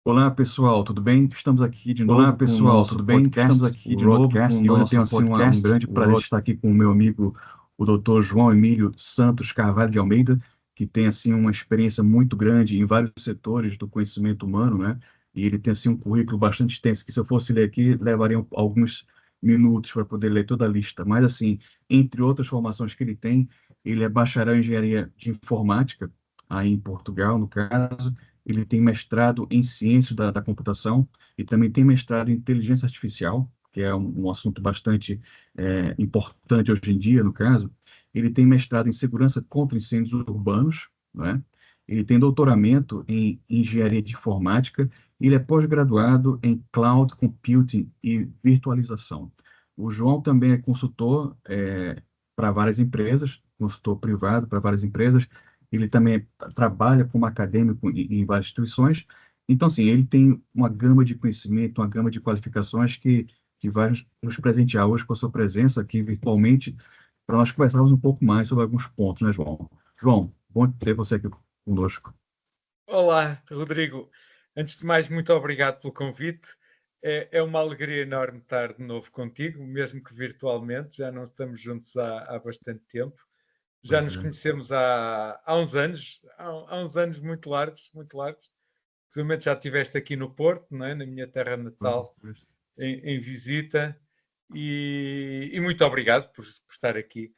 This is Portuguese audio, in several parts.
Olá pessoal, tudo bem? Estamos aqui de Olá novo com o pessoal, nosso tudo bem? Estamos podcast, aqui o de novo com Roadcast, o e hoje eu tenho nosso assim um podcast, grande o prazer de estar aqui com o meu amigo, o Dr. João Emílio Santos Carvalho de Almeida, que tem assim uma experiência muito grande em vários setores do conhecimento humano, né? E ele tem assim um currículo bastante extenso, que se eu fosse ler aqui, levaria alguns minutos para poder ler toda a lista. Mas assim, entre outras formações que ele é bacharel em engenharia de informática, aí em Portugal, no caso. Ele tem mestrado em ciência da computação e também tem mestrado em inteligência artificial, que é um assunto bastante importante hoje em dia, no caso. Ele tem mestrado em segurança contra incêndios urbanos, né? Ele tem doutoramento em engenharia de informática. Ele é pós-graduado em cloud computing e virtualização. O João também é consultor para várias empresas, consultor privado para várias empresas. Ele também trabalha como acadêmico em várias instituições. Então, assim, ele tem uma gama de conhecimento, uma gama de qualificações que vai nos presentear hoje com a sua presença aqui virtualmente, para nós conversarmos um pouco mais sobre alguns pontos, né, João? João, bom ter você aqui conosco. Olá, Rodrigo. Antes de mais, muito obrigado pelo convite. É uma alegria enorme estar de novo contigo, mesmo que virtualmente. Já não estamos juntos há bastante tempo. Já Pois nos é. conhecemos há uns anos, há uns anos muito largos, muito largos. Possivelmente já estiveste aqui no Porto, não é? Na minha terra natal, em visita. E muito obrigado por estar aqui.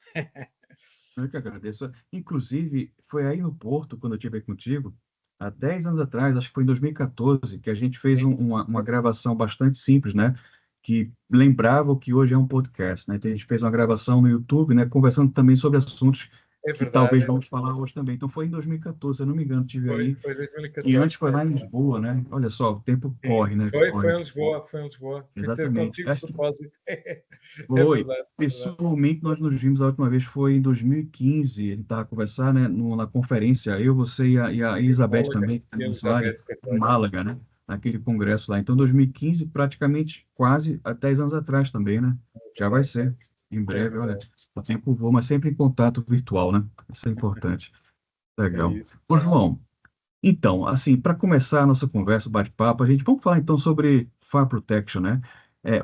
Eu que agradeço. Inclusive, foi aí no Porto, quando eu estive aí contigo, há 10 anos atrás, acho que foi em 2014, que a gente fez uma gravação bastante simples, né? Que lembrava o que hoje é um podcast, né? Então, a gente fez uma gravação no YouTube, né? Conversando também sobre assuntos É que verdade, talvez vamos falar hoje também. Então, foi em 2014, se eu não me engano, tive aí. foi E antes 2014. foi lá em Lisboa, né? Olha só, o tempo Sim, corre, né? foi Corre. em Lisboa, foi em Lisboa. Fui ter Exatamente. contigo de Acho que propósito. É foi. verdade, é verdade. Pessoalmente, nós nos vimos a última vez foi em 2015. Ele estava a conversar, né, na conferência, eu, você e a Em Elizabeth Málaga, também, e isso lá Elizabeth em Carvalho. Málaga, né? Naquele congresso lá. Então, 2015, praticamente quase há 10 anos atrás também, né? É Já vai verdade, ser, em é breve, olha. verdade. O tempo voa, mas sempre em contato virtual, né? Isso é importante. É Legal. isso. Ô, João, então, assim, para começar a nossa conversa, o bate-papo, vamos falar então sobre Fire Protection, né?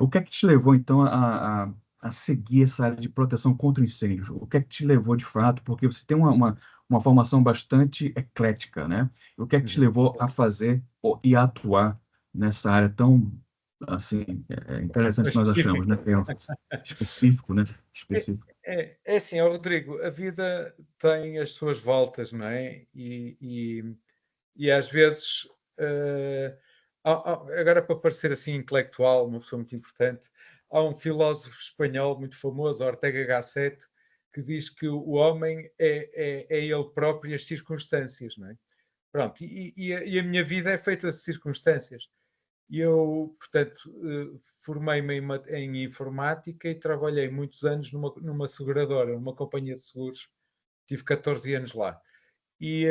O que é que te levou então a seguir essa área de proteção contra incêndios? O que é que te levou de fato? Porque você tem uma formação bastante eclética, né? O que é que te Uhum. levou a fazer e a atuar nessa área tão, assim, interessante que nós achamos, né? Específica. Que é específico, né? É, Específico. é assim, ó, Rodrigo, a vida tem as suas voltas, não é? E às vezes, agora para parecer assim intelectual, uma pessoa muito importante, há um filósofo espanhol muito famoso, Ortega Gasset, que diz que o homem é ele próprio e as circunstâncias, não é? Pronto, e a minha vida é feita de circunstâncias. E eu, portanto, formei-me em informática e trabalhei muitos anos numa seguradora, numa companhia de seguros. Tive 14 anos lá. E,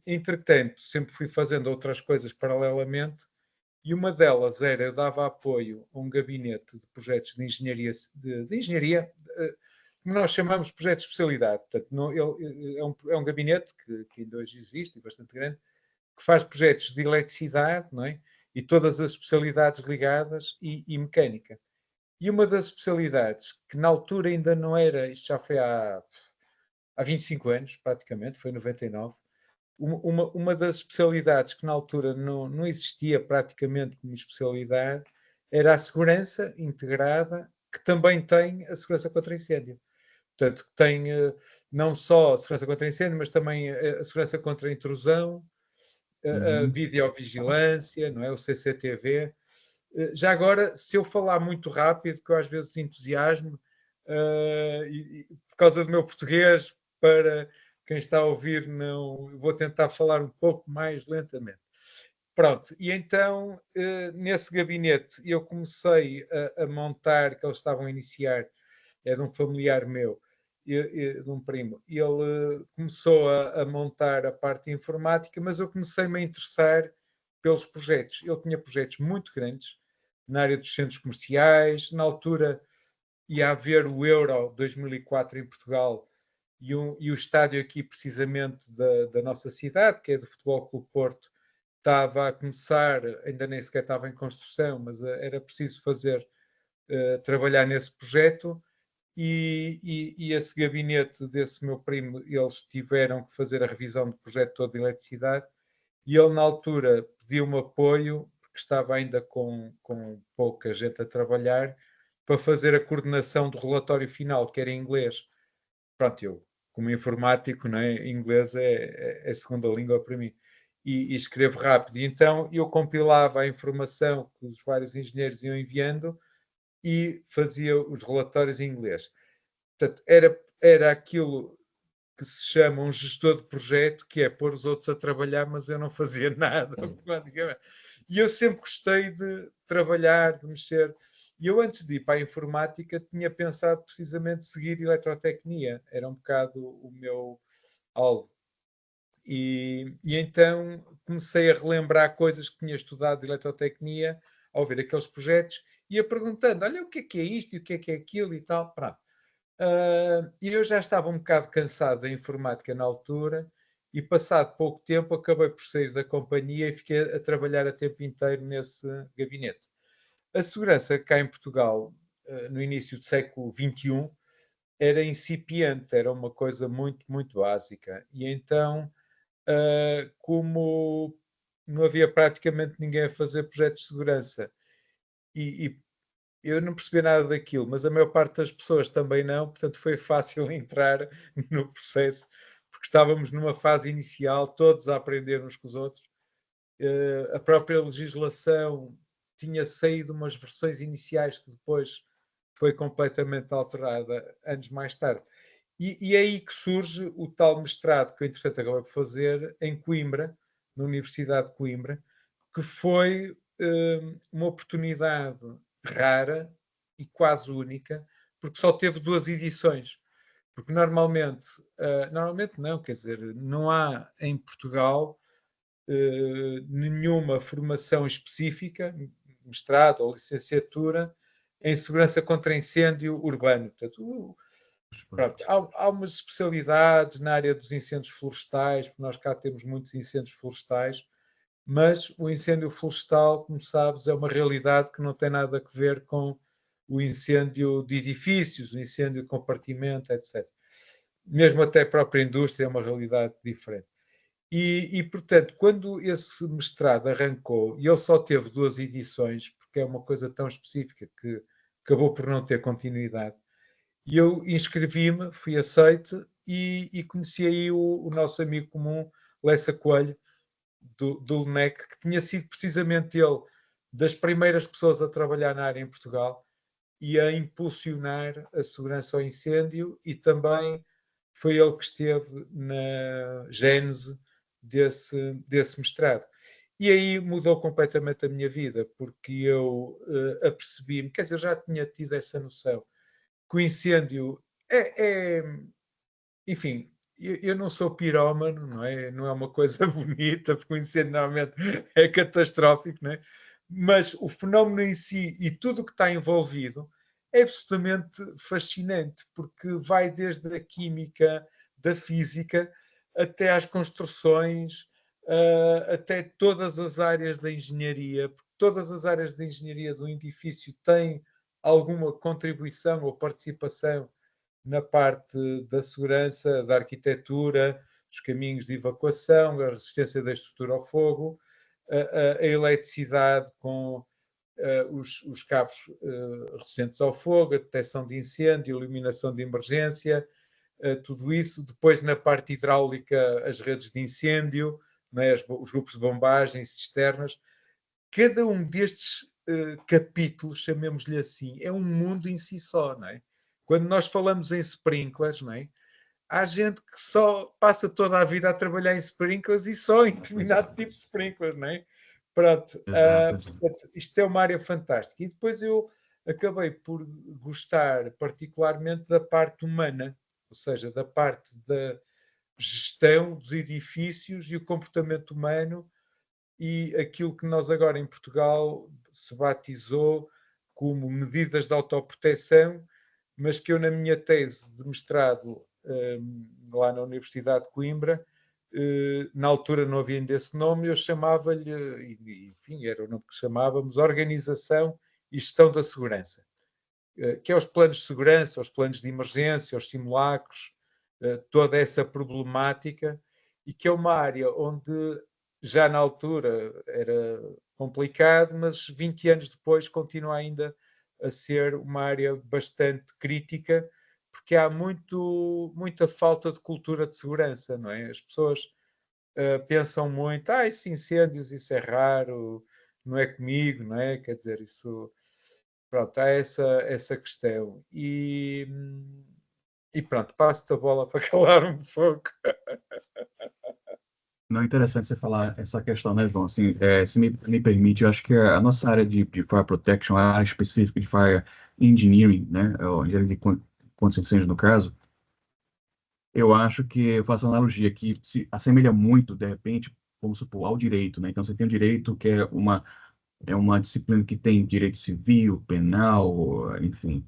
entretanto, sempre fui fazendo outras coisas paralelamente, e uma delas era, eu dava apoio a um gabinete de projetos de engenharia, de engenharia, como nós chamamos de projetos de especialidade. Portanto, não, é um gabinete que ainda hoje existe, e bastante grande, que faz projetos de eletricidade, não é? E todas as especialidades ligadas e mecânica. E uma das especialidades que na altura ainda não era, isto já foi há 25 anos, praticamente, foi em 99, uma das especialidades que na altura não existia praticamente como especialidade era a segurança integrada, que também tem a segurança contra incêndio. Portanto, que tem não só a segurança contra incêndio, mas também a segurança contra a intrusão, a Uhum. videovigilância, não é? O CCTV. Já agora, se eu falar muito rápido, que eu às vezes entusiasmo, por causa do meu português, para quem está a ouvir, não vou tentar falar um pouco mais lentamente. Pronto, e então, nesse gabinete, eu comecei a montar, que eles estavam a iniciar, é de um familiar meu, de um primo. Ele começou a montar a parte informática, mas eu comecei-me a interessar pelos projetos. Ele tinha projetos muito grandes na área dos centros comerciais. Na altura ia haver o Euro 2004 em Portugal e o estádio aqui precisamente da nossa cidade, que é do Futebol Clube Porto, estava a começar, ainda nem sequer estava em construção, mas era preciso fazer, trabalhar nesse projeto, e esse gabinete desse meu primo, eles tiveram que fazer a revisão do projeto todo de eletricidade, e ele na altura pediu-me apoio, porque estava ainda com pouca gente a trabalhar, para fazer a coordenação do relatório final, que era em inglês. Pronto, eu, como informático, não é? Inglês é segunda língua para mim. E escrevo rápido. E então eu compilava a informação que os vários engenheiros iam enviando e fazia os relatórios em inglês. Portanto, era aquilo que se chama um gestor de projeto, que é pôr os outros a trabalhar, mas eu não fazia nada, praticamente. E eu sempre gostei de trabalhar, de mexer. E eu, antes de ir para a informática, tinha pensado precisamente seguir eletrotecnia, era um bocado o meu alvo. E então comecei a relembrar coisas que tinha estudado de eletrotecnia, ao ver aqueles projetos, ia perguntando: olha, o que é isto e o que é aquilo e tal. Pronto. E eu já estava um bocado cansado da informática na altura, e passado pouco tempo acabei por sair da companhia e fiquei a trabalhar a tempo inteiro nesse gabinete. A segurança cá em Portugal, no início do século XXI, era incipiente, era uma coisa muito, muito básica. E então, como não havia praticamente ninguém a fazer projetos de segurança, e eu não percebi nada daquilo, mas a maior parte das pessoas também não, portanto foi fácil entrar no processo, porque estávamos numa fase inicial, todos a aprender uns com os outros. A própria legislação tinha saído umas versões iniciais que depois foi completamente alterada anos mais tarde. E é aí que surge o tal mestrado que eu, entretanto, acabei por fazer em Coimbra, na Universidade de Coimbra, que foi uma oportunidade rara e quase única, porque só teve 2 edições. Porque normalmente, normalmente não, quer dizer, não há em Portugal nenhuma formação específica, mestrado ou licenciatura, em segurança contra incêndio urbano. Portanto, pronto, há umas especialidades na área dos incêndios florestais, porque nós cá temos muitos incêndios florestais, mas o incêndio florestal, como sabes, é uma realidade que não tem nada a ver com o incêndio de edifícios, o incêndio de compartimento, etc. Mesmo até a própria indústria é uma realidade diferente. Portanto, quando esse mestrado arrancou, e ele só teve 2 edições, porque é uma coisa tão específica que acabou por não ter continuidade, e eu inscrevi-me, fui aceito, e conheci aí o nosso amigo comum, Lessa Coelho, do LNEC, que tinha sido precisamente ele das primeiras pessoas a trabalhar na área em Portugal e a impulsionar a segurança ao incêndio, e também foi ele que esteve na gênese desse mestrado. E aí mudou completamente a minha vida, porque eu apercebi-me, quer dizer, eu já tinha tido essa noção, que o incêndio é enfim, eu não sou pirómano, não é? Não é uma coisa bonita, porque o incêndio normalmente é catastrófico, não é? Mas o fenómeno em si e tudo o que está envolvido é absolutamente fascinante, porque vai desde a química, da física, até às construções, até todas as áreas da engenharia, porque todas as áreas da engenharia do edifício têm alguma contribuição ou participação na parte da segurança, da arquitetura, dos caminhos de evacuação, a resistência da estrutura ao fogo, a eletricidade com os cabos resistentes ao fogo, a detecção de incêndio, a iluminação de emergência, tudo isso. Depois, na parte hidráulica, as redes de incêndio, né, os grupos de bombagem, cisternas. Cada um destes capítulos, chamemos-lhe assim, é um mundo em si só, não é? Quando nós falamos em sprinklers, não é? Há gente que só passa toda a vida a trabalhar em sprinklers e só em determinado tipo de sprinklers, não é? Pronto, Exato, exato. portanto, isto é uma área fantástica. E depois eu acabei por gostar particularmente da parte humana, ou seja, da parte da gestão dos edifícios e o comportamento humano, e aquilo que nós agora em Portugal se batizou como medidas de autoproteção, mas que eu, na minha tese de mestrado lá na Universidade de Coimbra, Na altura não havia ainda esse nome, eu chamava-lhe, enfim, era o nome que chamávamos, Organização e Gestão da Segurança, que é os planos de segurança, os planos de emergência, os simulacros, toda essa problemática, e que é uma área onde já na altura era complicado, mas 20 anos depois continua ainda a ser uma área bastante crítica, porque há muita falta de cultura de segurança, não é? As pessoas pensam muito, esses incêndios, isso é raro, não é comigo, não é? Quer dizer, isso, pronto, há essa questão. E pronto, passo-te a bola para calar um pouco. Não é interessante você falar essa questão, né, João? Assim, se me permite, eu acho que a nossa área de Fire Protection, a área específica de Fire Engineering, né, ou engenharia de contra incêndio no caso, eu acho que eu faço uma analogia que se assemelha muito, de repente, vamos supor, ao direito, né? Então, você tem o direito, que é uma disciplina que tem direito civil, penal, enfim,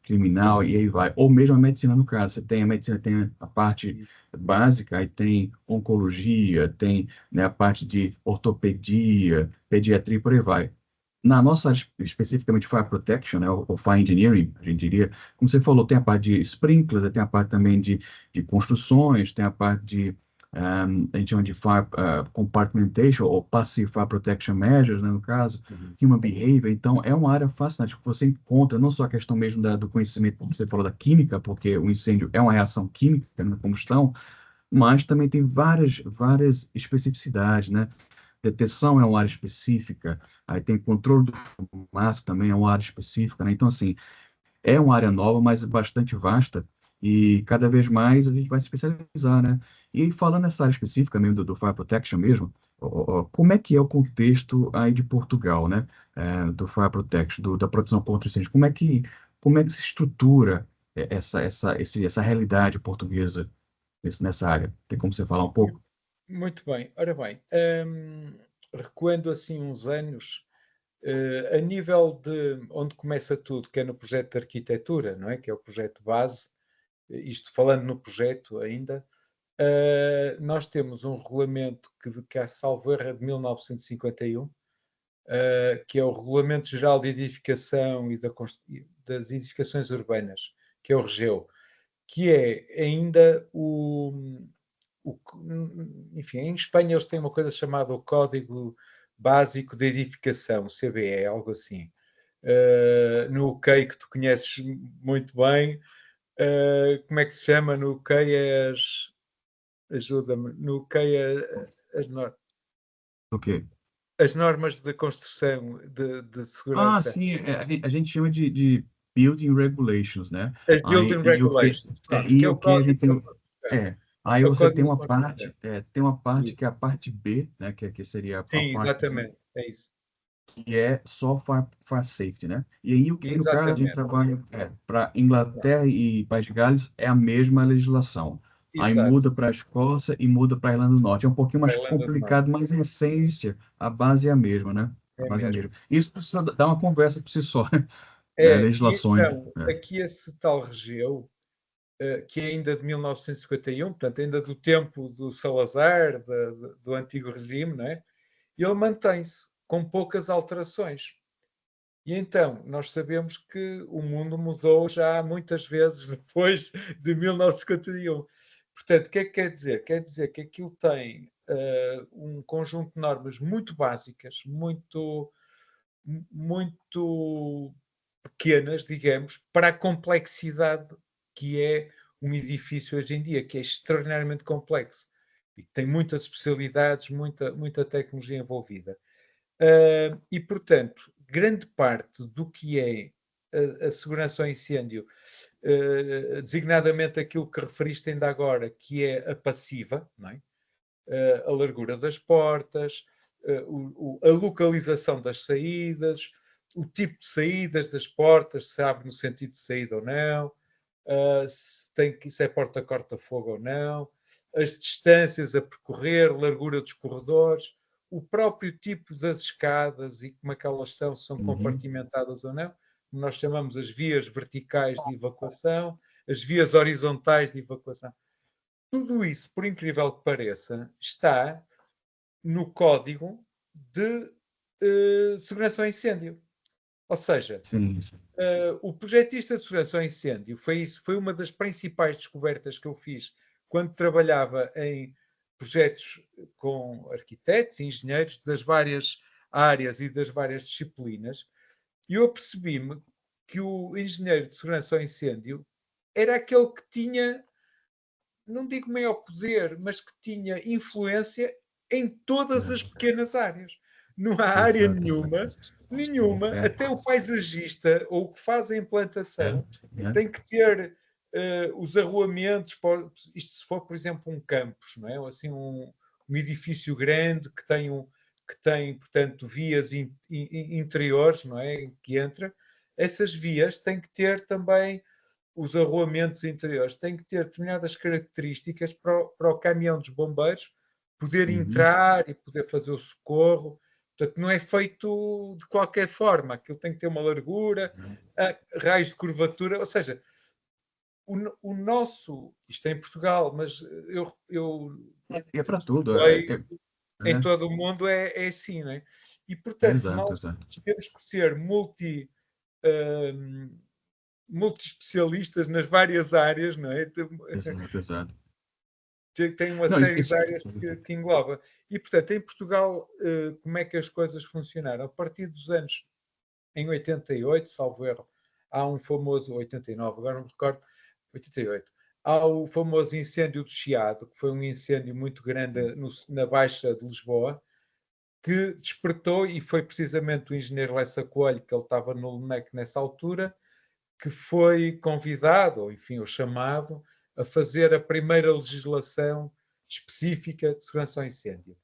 criminal, e aí vai. Ou mesmo a medicina, no caso. Você tem a medicina, tem a parte básica, aí tem oncologia, tem, né, a parte de ortopedia, pediatria, e por aí vai. Na nossa área, especificamente Fire Protection, né, ou Fire Engineering, a gente diria, como você falou, tem a parte de sprinklers, tem a parte também de construções, tem a parte de a gente chama de Fire Compartmentation ou Passive Fire Protection Measures, né, no caso, Human Behavior. Então, é uma área fascinante, porque você encontra não só a questão mesmo do conhecimento, como você falou, da química, porque o incêndio é uma reação química na combustão, mas também tem várias especificidades, né? Detecção é uma área específica, aí tem controle do fumaça também é uma área específica, né? Então, assim, é uma área nova, mas bastante vasta, e cada vez mais a gente vai se especializar, né? E falando nessa área específica mesmo do Fire Protection mesmo, como é que é o contexto aí de Portugal, né? Do Fire Protection, da proteção contra incêndio, como é que se estrutura essa realidade portuguesa nessa área? Tem como você falar um pouco? Muito bem, ora bem, recuando assim uns anos, a nível de onde começa tudo, que é no projeto de arquitetura, não é? Que é o projeto base, isto falando no projeto ainda, nós temos um regulamento que é salvo erro é de 1951, que é o Regulamento Geral de Edificação e das Edificações Urbanas, que é o RGEU, que é ainda enfim, em Espanha eles têm uma coisa chamada o Código Básico de Edificação, o CBE, algo assim. No UK, que tu conheces muito bem, como é que se chama? No UK é ajuda-me, no UK é Ok. as normas de construção de Ah, segurança, sim, a gente chama de Building Regulations, né? as Aí, Building em UK, Regulations, pronto, que em é o UK a gente código tem, da construção. aí É o você código da construção. tem uma parte Isso. que é a parte B, né? Que seria a Sim, parte exatamente, é isso. que é só fire safety, né? E em UK, no caso, a gente Exatamente. trabalha para Pronto, Inglaterra e País de Gales, é a mesma legislação. Aí exato. muda para a Escócia e muda para a Irlanda do Norte. É um pouquinho A mais Irlanda do Norte, complicado, mas em essência, a base é a mesma, né? A é base é a mesmo. mesma. Isso precisa dar uma conversa por si só, né? É, e Legislações, então, né? aqui esse tal Regeu, que é ainda de 1951, portanto, ainda do tempo do Salazar, do antigo regime, não é? Ele mantém-se com poucas alterações. E então, nós sabemos que o mundo mudou já muitas vezes depois de 1951. Portanto, o que é que quer dizer? Quer dizer que aquilo tem um conjunto de normas muito básicas, muito pequenas, digamos, para a complexidade que é um edifício hoje em dia, que é extraordinariamente complexo e que tem muitas especialidades, muita tecnologia envolvida. E, portanto, grande parte do que é a segurança ao incêndio, designadamente aquilo que referiste ainda agora, que é a passiva, não é? A largura das portas, a localização das saídas, o tipo de saídas das portas, se abre no sentido de saída ou não, se é porta corta-fogo ou não, as distâncias a percorrer, largura dos corredores, o próprio tipo das escadas e como é que elas são, se são Uhum. compartimentadas ou não. Nós chamamos as vias verticais de evacuação, as vias horizontais de evacuação. Tudo isso, por incrível que pareça, está no código de segurança ao incêndio. Ou seja, Sim. o projetista de segurança ao incêndio foi uma das principais descobertas que eu fiz quando trabalhava em projetos com arquitetos e engenheiros das várias áreas e das várias disciplinas, e eu apercebi-me que o engenheiro de segurança ao incêndio era aquele que tinha, não digo maior poder, mas que tinha influência em todas as É, pequenas áreas. Não há área nenhuma, exatamente. nenhuma, É, até o paisagista ou o que faz a implantação é. tem que ter os arruamentos, isto se for, por exemplo, um campus, não é? Ou assim, um edifício grande que tem, portanto, vias interiores, não é? Que entra, essas vias têm que ter também os arruamentos interiores têm que ter determinadas características para o caminhão dos bombeiros poder Uhum. entrar e poder fazer o socorro. Portanto, não é feito de qualquer forma. Aquilo tem que ter uma largura, raios de curvatura, ou seja, o nosso, isto é em Portugal, mas eu E é para tudo. em É, todo o mundo é assim, não é? E, portanto, exato, nós exato. temos que ser hum, multi-especialistas nas várias áreas, não é? Exato, exato. Tem uma Não, série de áreas que engloba. E, portanto, em Portugal, como é que as coisas funcionaram? A partir dos anos, em 88, salvo erro, há um famoso, 89, agora não me recordo, 88, há o famoso incêndio do Chiado, que foi um incêndio muito grande na Baixa de Lisboa, que despertou, e foi precisamente o engenheiro Lessa Coelho, que ele estava no LNEC nessa altura, que foi convidado, ou enfim, ou chamado, a fazer a primeira legislação específica de segurança ao incêndio.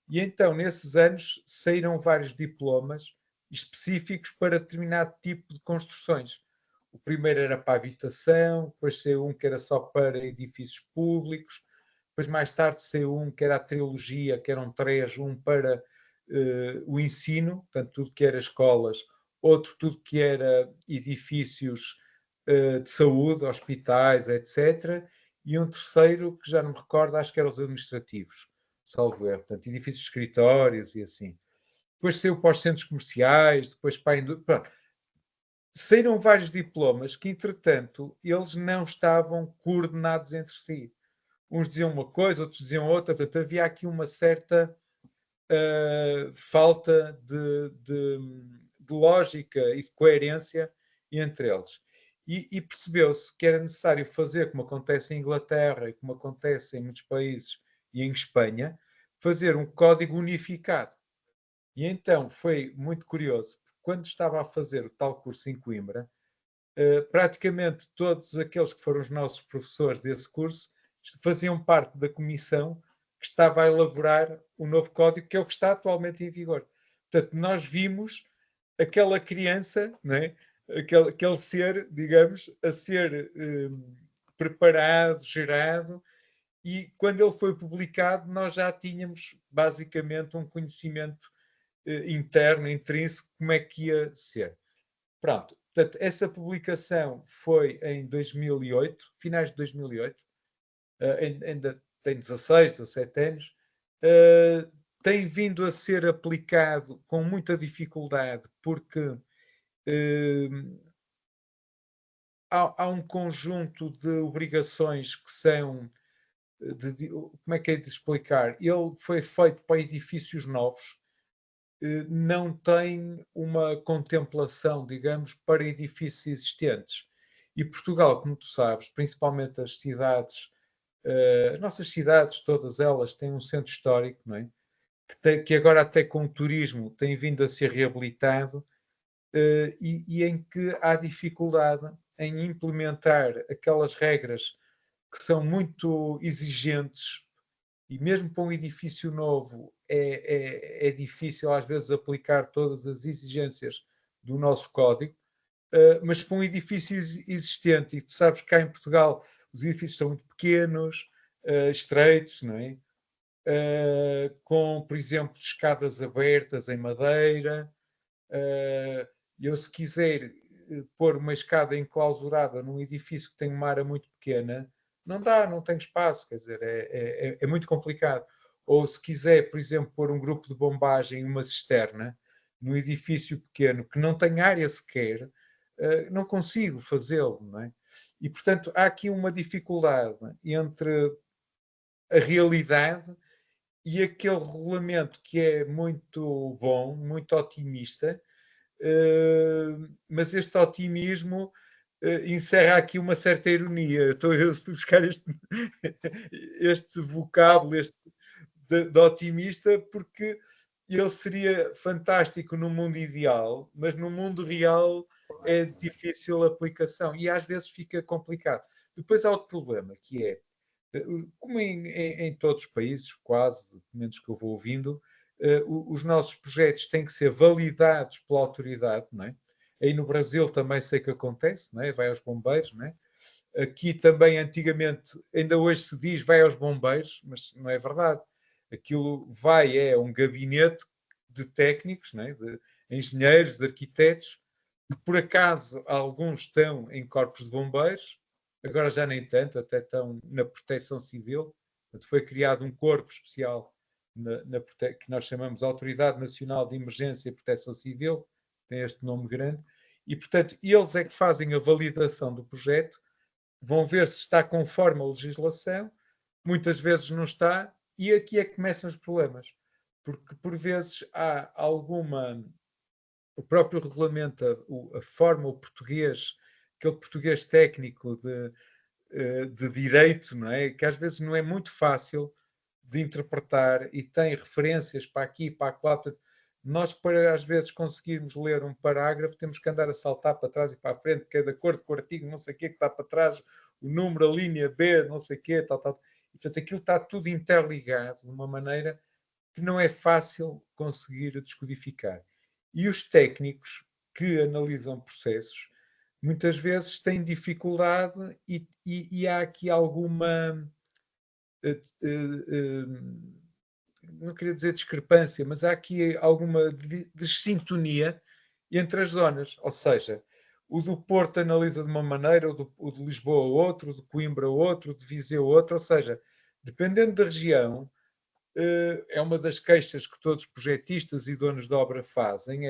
E então, nesses anos, saíram vários diplomas específicos para determinado tipo de construções. O primeiro era para a habitação, depois saiu um que era só para edifícios públicos, depois mais tarde saiu um que era a trilogia, que eram três, um para o ensino, portanto, tudo que era escolas, outro tudo que era edifícios de saúde, hospitais, etc. E um terceiro, que já não me recordo, acho que eram os administrativos, salvo erro, portanto, edifícios de escritórios e assim. Depois saiu para os centros comerciais, depois para a indústria. Saíram vários diplomas que, entretanto, eles não estavam coordenados entre si. Uns diziam uma coisa, outros diziam outra, portanto, havia aqui uma certa falta de lógica e de coerência entre eles. E percebeu-se que era necessário fazer, como acontece em Inglaterra e como acontece em muitos países e em Espanha, fazer um código unificado. E então foi muito curioso, porque quando estava a fazer o tal curso em Coimbra, praticamente todos aqueles que foram os nossos professores desse curso faziam parte da comissão que estava a elaborar o novo código, que é o que está atualmente em vigor. Portanto, nós vimos aquela criança, não é? Aquele ser, digamos, a ser preparado, gerado, e quando ele foi publicado, nós já tínhamos basicamente um conhecimento interno, intrínseco, como é que ia ser. Pronto, portanto, essa publicação foi em 2008, finais de 2008, ainda tem 16, 17 anos, tem vindo a ser aplicado com muita dificuldade, porque há um conjunto de obrigações que são, como é que é de explicar? Ele foi feito para edifícios novos, não tem uma contemplação, digamos, para edifícios existentes. E Portugal, como tu sabes, principalmente as cidades, as nossas cidades, todas elas, têm um centro histórico, não é? Que agora até com o turismo tem vindo a ser reabilitado, e em que há dificuldade em implementar aquelas regras que são muito exigentes, e mesmo para um edifício novo é difícil às vezes aplicar todas as exigências do nosso código, mas para um edifício existente, e tu sabes que cá em Portugal os edifícios são muito pequenos, estreitos, não é? Com, por exemplo, escadas abertas em madeira. Eu, se quiser pôr uma escada enclausurada num edifício que tem uma área muito pequena, não dá, não tem espaço, quer dizer, é muito complicado. Ou se quiser, por exemplo, pôr um grupo de bombagem em uma cisterna, num edifício pequeno, que não tem área sequer, não consigo fazê-lo, não é? E, portanto, há aqui uma dificuldade entre a realidade e aquele regulamento que é muito bom, muito otimista, mas este otimismo encerra aqui uma certa ironia. Estou a buscar este vocábulo de otimista, porque ele seria fantástico no mundo ideal, mas no mundo real é difícil a aplicação e às vezes fica complicado. Depois há outro problema, que é, como em todos os países, quase, pelo menos que eu vou ouvindo, os nossos projetos têm que ser validados pela autoridade, não é? Aí no Brasil também sei que acontece, não é? Vai aos bombeiros, não é? Aqui também, antigamente, ainda hoje se diz vai aos bombeiros, mas não é verdade. Aquilo é um gabinete de técnicos, não é? De engenheiros, de arquitetos, que por acaso alguns estão em corpos de bombeiros, agora já nem tanto, até estão na proteção civil. Portanto, foi criado um corpo especial que nós chamamos Autoridade Nacional de Emergência e Proteção Civil, tem este nome grande, e portanto eles é que fazem a validação do projeto, vão ver se está conforme a legislação, muitas vezes não está, e aqui é que começam os problemas, porque por vezes há alguma. O próprio regulamento, a forma, o português, aquele português técnico de direito, não é? Que às vezes não é muito fácil de interpretar e tem referências para aqui, para lá. Nós, para às vezes conseguirmos ler um parágrafo, temos que andar a saltar para trás e para a frente, porque é de acordo com o artigo, não sei o quê, que está para trás, o número, a linha B, não sei o quê, tal, tal. E, portanto, aquilo está tudo interligado de uma maneira que não é fácil conseguir descodificar. E os técnicos que analisam processos muitas vezes têm dificuldade e há aqui alguma. Não queria dizer discrepância, mas há aqui alguma desintonia entre as zonas. Ou seja, o do Porto analisa de uma maneira, o de Lisboa outro, o de Coimbra outro, o de Viseu outro. Ou seja, dependendo da região, é uma das queixas que todos os projetistas e donos de obra fazem,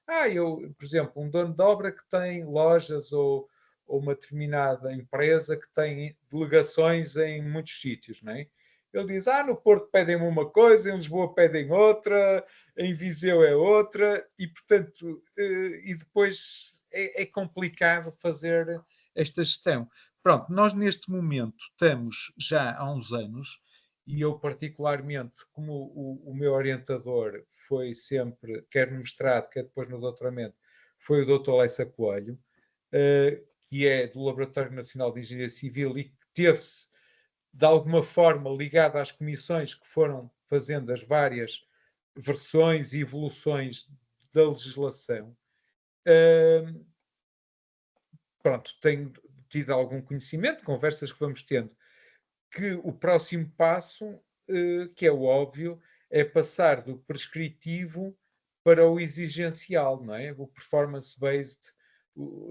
por exemplo, um dono de obra que tem lojas ou uma determinada empresa que tem delegações em muitos sítios, não é? Ele diz, no Porto pedem uma coisa, em Lisboa pedem outra, em Viseu é outra, e portanto, e depois é complicado fazer esta gestão. Pronto, nós neste momento estamos já há uns anos, e eu particularmente, como o meu orientador foi sempre, quer no mestrado, quer depois no doutoramento, foi o Dr. Leissa Coelho, que é do Laboratório Nacional de Engenharia Civil e que teve-se, de alguma forma, ligado às comissões que foram fazendo as várias versões e evoluções da legislação. Pronto, tenho tido algum conhecimento, conversas que vamos tendo, que o próximo passo, que é o óbvio, é passar do prescritivo para o exigencial, não é? O performance-based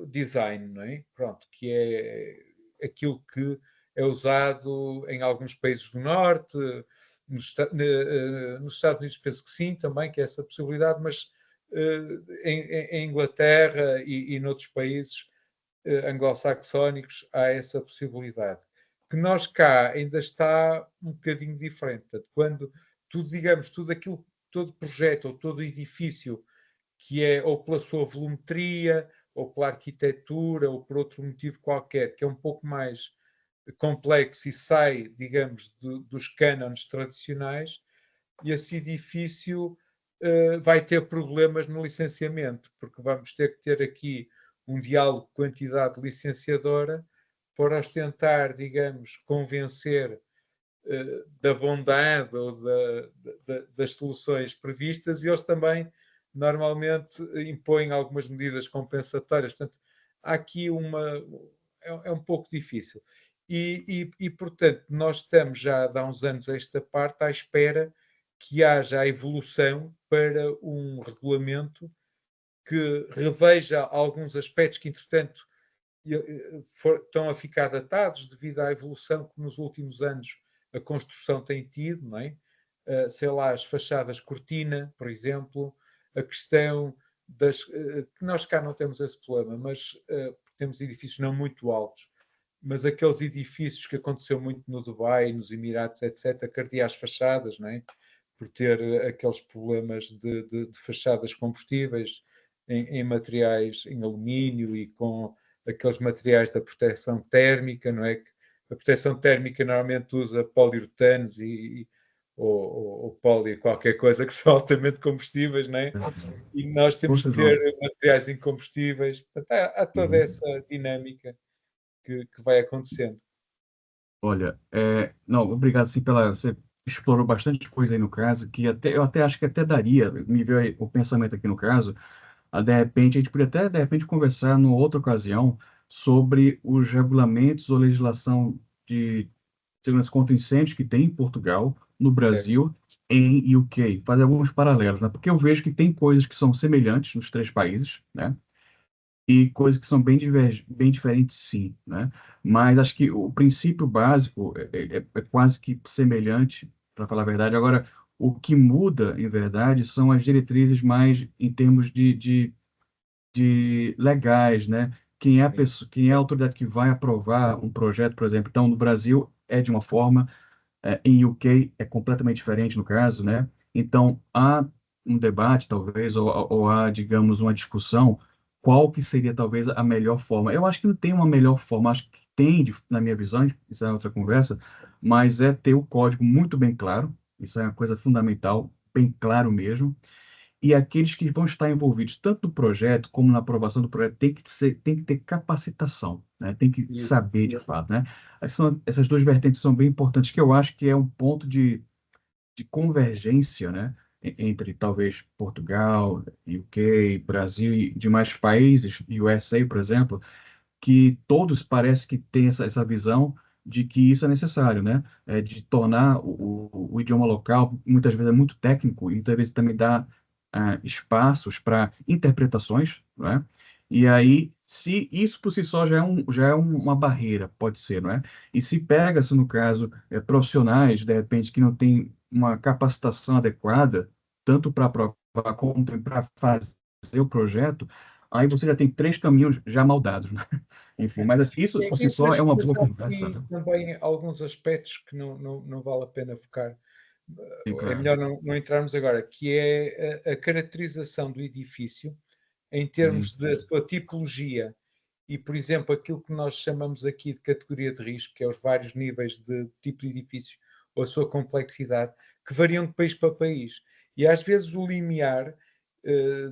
design, não é? Pronto, que é aquilo que é usado em alguns países do Norte, nos Estados Unidos penso que sim, também, que é essa possibilidade, mas em Inglaterra e noutros países anglo-saxónicos há essa possibilidade. Que nós cá ainda está um bocadinho diferente. Portanto, quando tudo, digamos, tudo aquilo, todo projeto ou todo edifício que é ou pela sua volumetria, ou pela arquitetura, ou por outro motivo qualquer, que é um pouco mais complexo e sai, digamos, dos cânones tradicionais, e esse edifício vai ter problemas no licenciamento, porque vamos ter que ter aqui um diálogo com a entidade licenciadora para os tentar, digamos, convencer da bondade ou das soluções previstas, e eles também normalmente impõem algumas medidas compensatórias. Portanto, há aqui é um pouco difícil. Portanto, nós estamos já há uns anos a esta parte à espera que haja a evolução para um regulamento que reveja alguns aspectos que, entretanto, estão a ficar datados devido à evolução que nos últimos anos a construção tem tido, não é? Sei lá, as fachadas cortina, por exemplo, a questão que nós cá não temos esse problema, mas temos edifícios não muito altos, mas aqueles edifícios que aconteceu muito no Dubai, nos Emirados, etc., cardear as fachadas, não é? Por ter aqueles problemas de fachadas combustíveis em materiais em alumínio e com aqueles materiais da proteção térmica, não é? A proteção térmica normalmente usa poliuretanos ou poli qualquer coisa que são altamente combustíveis, não é? E nós temos que ter materiais incombustíveis. Portanto, há toda essa dinâmica que vai acontecendo. Olha, não, obrigado sim você explorou bastante coisa aí no caso, que eu até acho que até daria, me veio aí o pensamento aqui no caso, de repente a gente podia até de repente conversar numa outra ocasião sobre os regulamentos ou legislação de segurança contra incêndios que tem em Portugal, no Certo. Brasil, em UK, fazer alguns paralelos, né? Porque eu vejo que tem coisas que são semelhantes nos três países, né? E coisas que são bem diferentes, sim, né? Mas acho que o princípio básico é quase que semelhante, para falar a verdade. Agora, o que muda, em verdade, são as diretrizes mais em termos de legais, né? Quem é a Sim. pessoa, quem é a autoridade que vai aprovar um projeto, por exemplo. Então, no Brasil é de uma forma, em UK é completamente diferente no caso, né? Então, há um debate, talvez, ou há, digamos, uma discussão, qual que seria, talvez, a melhor forma. Eu acho que não tem uma melhor forma, acho que tem, na minha visão, isso é outra conversa, mas é ter o código muito bem claro, isso é uma coisa fundamental, bem claro mesmo, e aqueles que vão estar envolvidos tanto no projeto como na aprovação do projeto tem que ter capacitação, né? Tem que Isso. saber de fato, né? Essas duas vertentes são bem importantes, que eu acho que é um ponto de convergência, né? Entre talvez Portugal, UK, Brasil e demais países, USA, por exemplo, que todos parece que têm essa visão de que isso é necessário, né? De tornar o idioma local, muitas vezes é muito técnico, e muitas vezes também dá espaços para interpretações, né? E aí, se isso por si só já é uma barreira, pode ser, não é? E se pega-se, no caso, profissionais, de repente, que não têm uma capacitação adequada, tanto para aprovar como para fazer o projeto, aí você já tem três caminhos já mal dados, né? Enfim, mas assim, isso por si só é uma Mas boa há conversa, aqui né? também alguns aspectos que não vale a pena focar. Sim, É claro. melhor não entrarmos agora, que é a caracterização do edifício em Sim, termos da sua tipologia e, por exemplo, aquilo que nós chamamos aqui de categoria de risco, que é os vários níveis de tipo de edifício ou a sua complexidade, que variam de país para país. E às vezes o limiar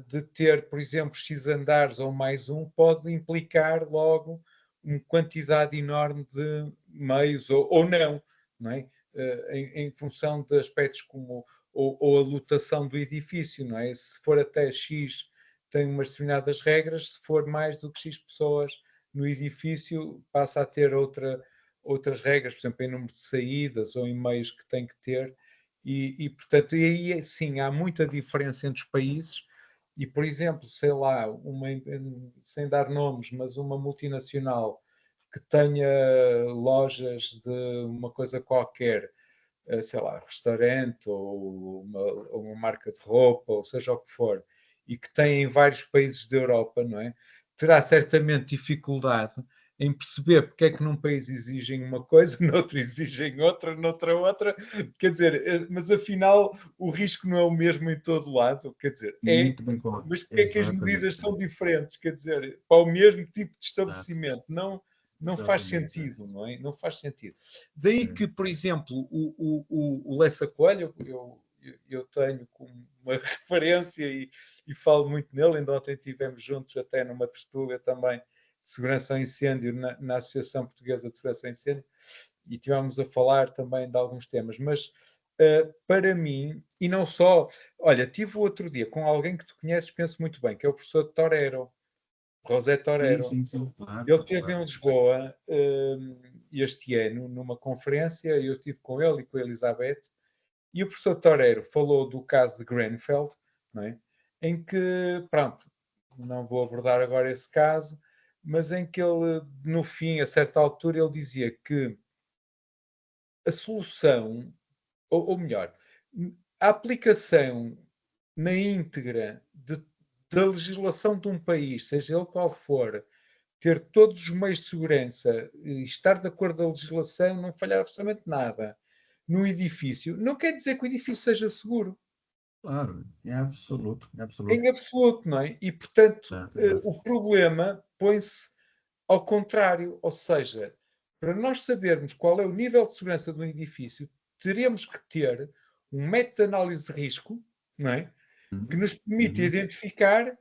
de ter, por exemplo, X andares ou mais um, pode implicar logo uma quantidade enorme de meios ou não é? Em função de aspectos como ou a lotação do edifício, não é? Se for até X tem umas determinadas regras, se for mais do que X pessoas no edifício, passa a ter outras regras, por exemplo, em número de saídas ou em meios que tem que ter, portanto, e aí sim, há muita diferença entre os países, e por exemplo, sei lá, sem dar nomes, mas uma multinacional que tenha lojas de uma coisa qualquer, sei lá, restaurante ou uma marca de roupa, ou seja o que for, e que tem em vários países da Europa, não é? Terá certamente dificuldade em perceber porque é que num país exigem uma coisa, noutro exigem outra. Quer dizer, mas afinal o risco não é o mesmo em todo lado, quer dizer, muito bem colocado. mas porque é que as Exatamente. medidas são diferentes? Quer dizer, para o mesmo tipo de É, estabelecimento, não faz exatamente. sentido, não é? Não faz sentido. Daí É. que, por exemplo, o Lessa Coelho, eu tenho como uma referência e falo muito nele, ainda ontem estivemos juntos até numa tertúlia também de segurança ao incêndio na Associação Portuguesa de Segurança ao Incêndio e estivemos a falar também de alguns temas, mas para mim, e não só, olha, tive o outro dia com alguém que tu conheces, penso muito bem, que é o professor Torero, José Sim, Torero. sim, sim, claro, Ele esteve em claro. Lisboa este ano, numa conferência, eu estive com ele e com a Elizabeth, e o professor Torero falou do caso de Grenfell, não é? Em que, pronto, não vou abordar agora esse caso, mas em que ele, no fim, a certa altura, ele dizia que a solução, ou melhor, a aplicação na íntegra da legislação de um país, seja ele qual for, ter todos os meios de segurança e estar de acordo com a legislação, não falhar absolutamente nada no edifício, não quer dizer que o edifício seja seguro. Claro, é absoluto, é absoluto. Em absoluto, não é? E, portanto, Exato, exato. o problema põe-se ao contrário, ou seja, para nós sabermos qual é o nível de segurança de um edifício, teremos que ter um método de análise de risco, não é? Que Uhum, nos permite uhum. identificar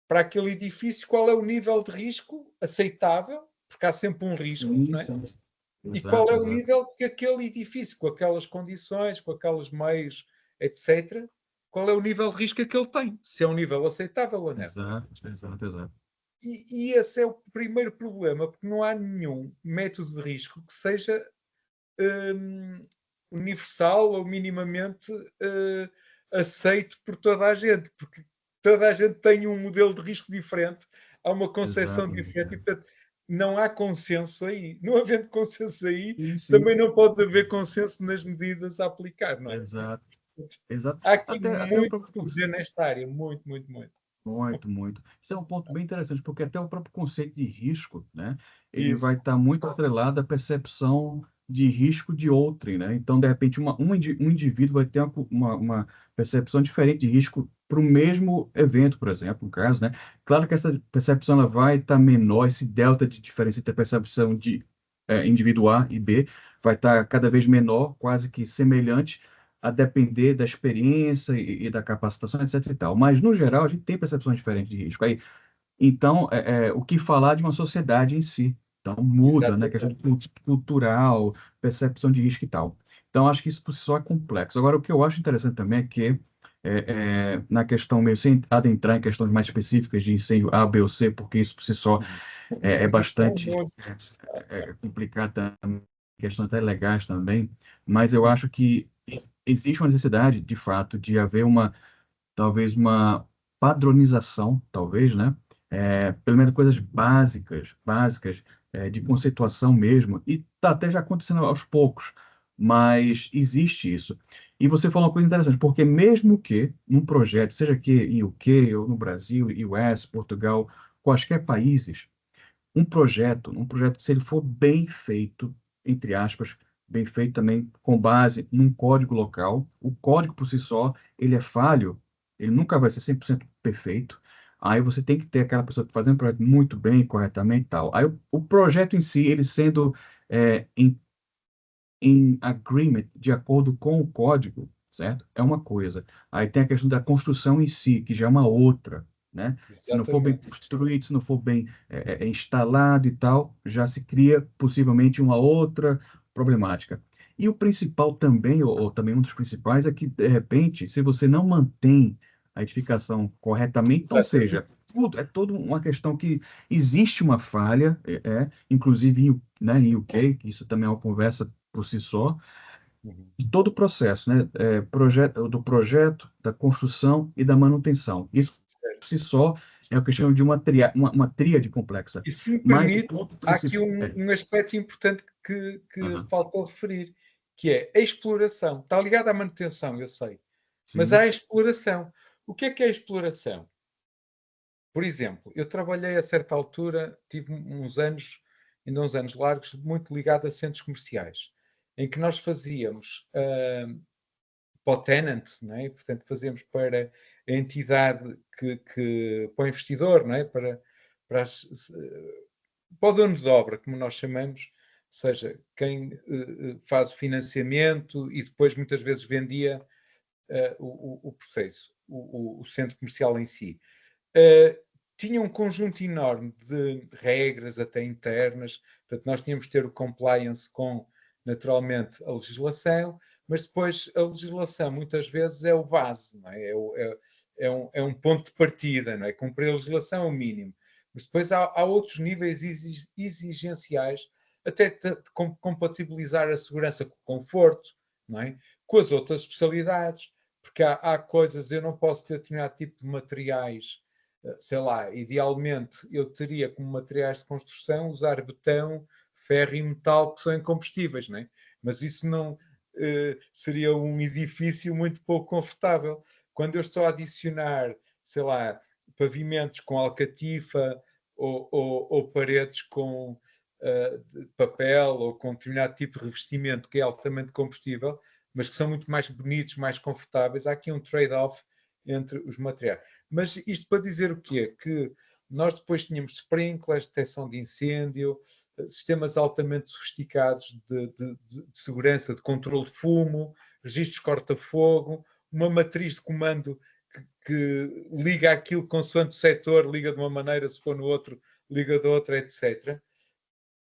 para aquele edifício qual é o nível de risco aceitável, porque há sempre um risco, Sim, não é? sim. E qual Exato, é o exato. nível que aquele edifício, com aquelas condições, com aqueles meios, etc., qual é o nível de risco que ele tem, se é um nível aceitável ou não. Exato, exato, exato. E esse é o primeiro problema, porque não há nenhum método de risco que seja hum, universal ou minimamente aceito por toda a gente, porque toda a gente tem um modelo de risco diferente, há uma concepção Exatamente. diferente e, portanto, não há consenso aí. Não havendo consenso aí, Sim, sim. também não pode haver consenso nas medidas a aplicar, não é? Exato, exato. Há aqui Até o muito próprio a dizer nesta área, muito, muito, muito. muito, muito. Isso é um ponto bem interessante, porque até o próprio conceito de risco, né, ele vai Isso, estar muito atrelado à percepção de risco de outrem, né? Então, de repente, um indivíduo vai ter uma percepção diferente de risco para o mesmo evento, por exemplo, no caso, né? Claro que essa percepção ela vai estar menor, esse delta de diferença entre a percepção de indivíduo A e B vai estar cada vez menor, quase que semelhante, a depender da experiência e da capacitação, etc e tal. Mas, no geral, a gente tem percepções diferentes de risco. Aí, então, o que falar de uma sociedade em si? Então, muda, né? Questão exatamente. cultural, percepção de risco e tal. Então, acho que isso por si só é complexo. Agora, o que eu acho interessante também é que, na questão mesmo, sem adentrar em questões mais específicas de incêndio A, B ou C, porque isso por si só Uhum. é bastante Muito. complicado também, questões até legais também, mas eu Uhum. acho que existe uma necessidade, de fato, de haver talvez uma padronização, talvez, né? Pelo menos coisas básicas, de conceituação mesmo, e está até já acontecendo aos poucos, mas existe isso. E você falou uma coisa interessante, porque mesmo que num projeto, seja aqui em UK, ou no Brasil, US, Portugal, quaisquer países, se ele for bem feito, entre aspas, bem feito também com base num código local, o código por si só, ele é falho, ele nunca vai ser 100% perfeito. Aí você tem que ter aquela pessoa que fazendo o projeto muito bem, corretamente e tal. Aí o projeto em si, ele sendo em agreement, de acordo com o código, certo? É uma coisa. Aí tem a questão da construção em si, que já é uma outra, né? Se não for bem Exatamente. construído, se não for bem instalado e tal, já se cria possivelmente uma outra problemática. E o principal também, ou também um dos principais, é que, de repente, se você não mantém a edificação corretamente, ou Exatamente. seja, tudo, é toda uma questão que existe uma falha, inclusive em UK, que isso também é uma conversa por si só, Uhum. de todo o processo, né? Do projeto, da construção e da manutenção. Isso por Certo. si só é o que eu chamo de uma tríade complexa. E se me Mas o permite, ponto há aqui principal um aspecto importante que aham, falta referir, que é a exploração. Está ligado à manutenção, eu sei, mas há sim, a exploração. O que é a exploração? Por exemplo, eu trabalhei a certa altura, tive uns anos, ainda uns anos largos, muito ligado a centros comerciais, em que nós fazíamos para o tenant, não é? Portanto, fazemos para a entidade para o investidor, não é? Para, para o dono de obra, como nós chamamos, ou seja, quem faz o financiamento e depois muitas vezes vendia o processo, o centro comercial em si. Uh, Tinha um conjunto enorme de regras, até internas, portanto, nós tínhamos de ter o compliance com, naturalmente, a legislação, mas depois a legislação muitas vezes é o base, não é? É um ponto de partida, não é? Cumprir a legislação é o mínimo. Mas depois há outros níveis exigenciais, até de compatibilizar a segurança com o conforto, não é? Com as outras especialidades, porque há coisas, eu não posso ter determinado tipo de materiais sei lá, idealmente eu teria como materiais de construção usar betão, ferro e metal, que são incombustíveis, não é? Mas isso não seria um edifício muito pouco confortável. Quando eu estou a adicionar, sei lá, pavimentos com alcatifa ou paredes com de papel ou com determinado tipo de revestimento que é altamente combustível, mas que são muito mais bonitos, mais confortáveis, há aqui um trade-off entre os materiais. Mas isto para dizer o quê? Que nós depois tínhamos sprinklers, detecção de incêndio, sistemas altamente sofisticados de segurança, de controle de fumo, registros corta-fogo, uma matriz de comando que liga aquilo consoante o setor, liga de uma maneira, se for no outro, liga de outra, etc.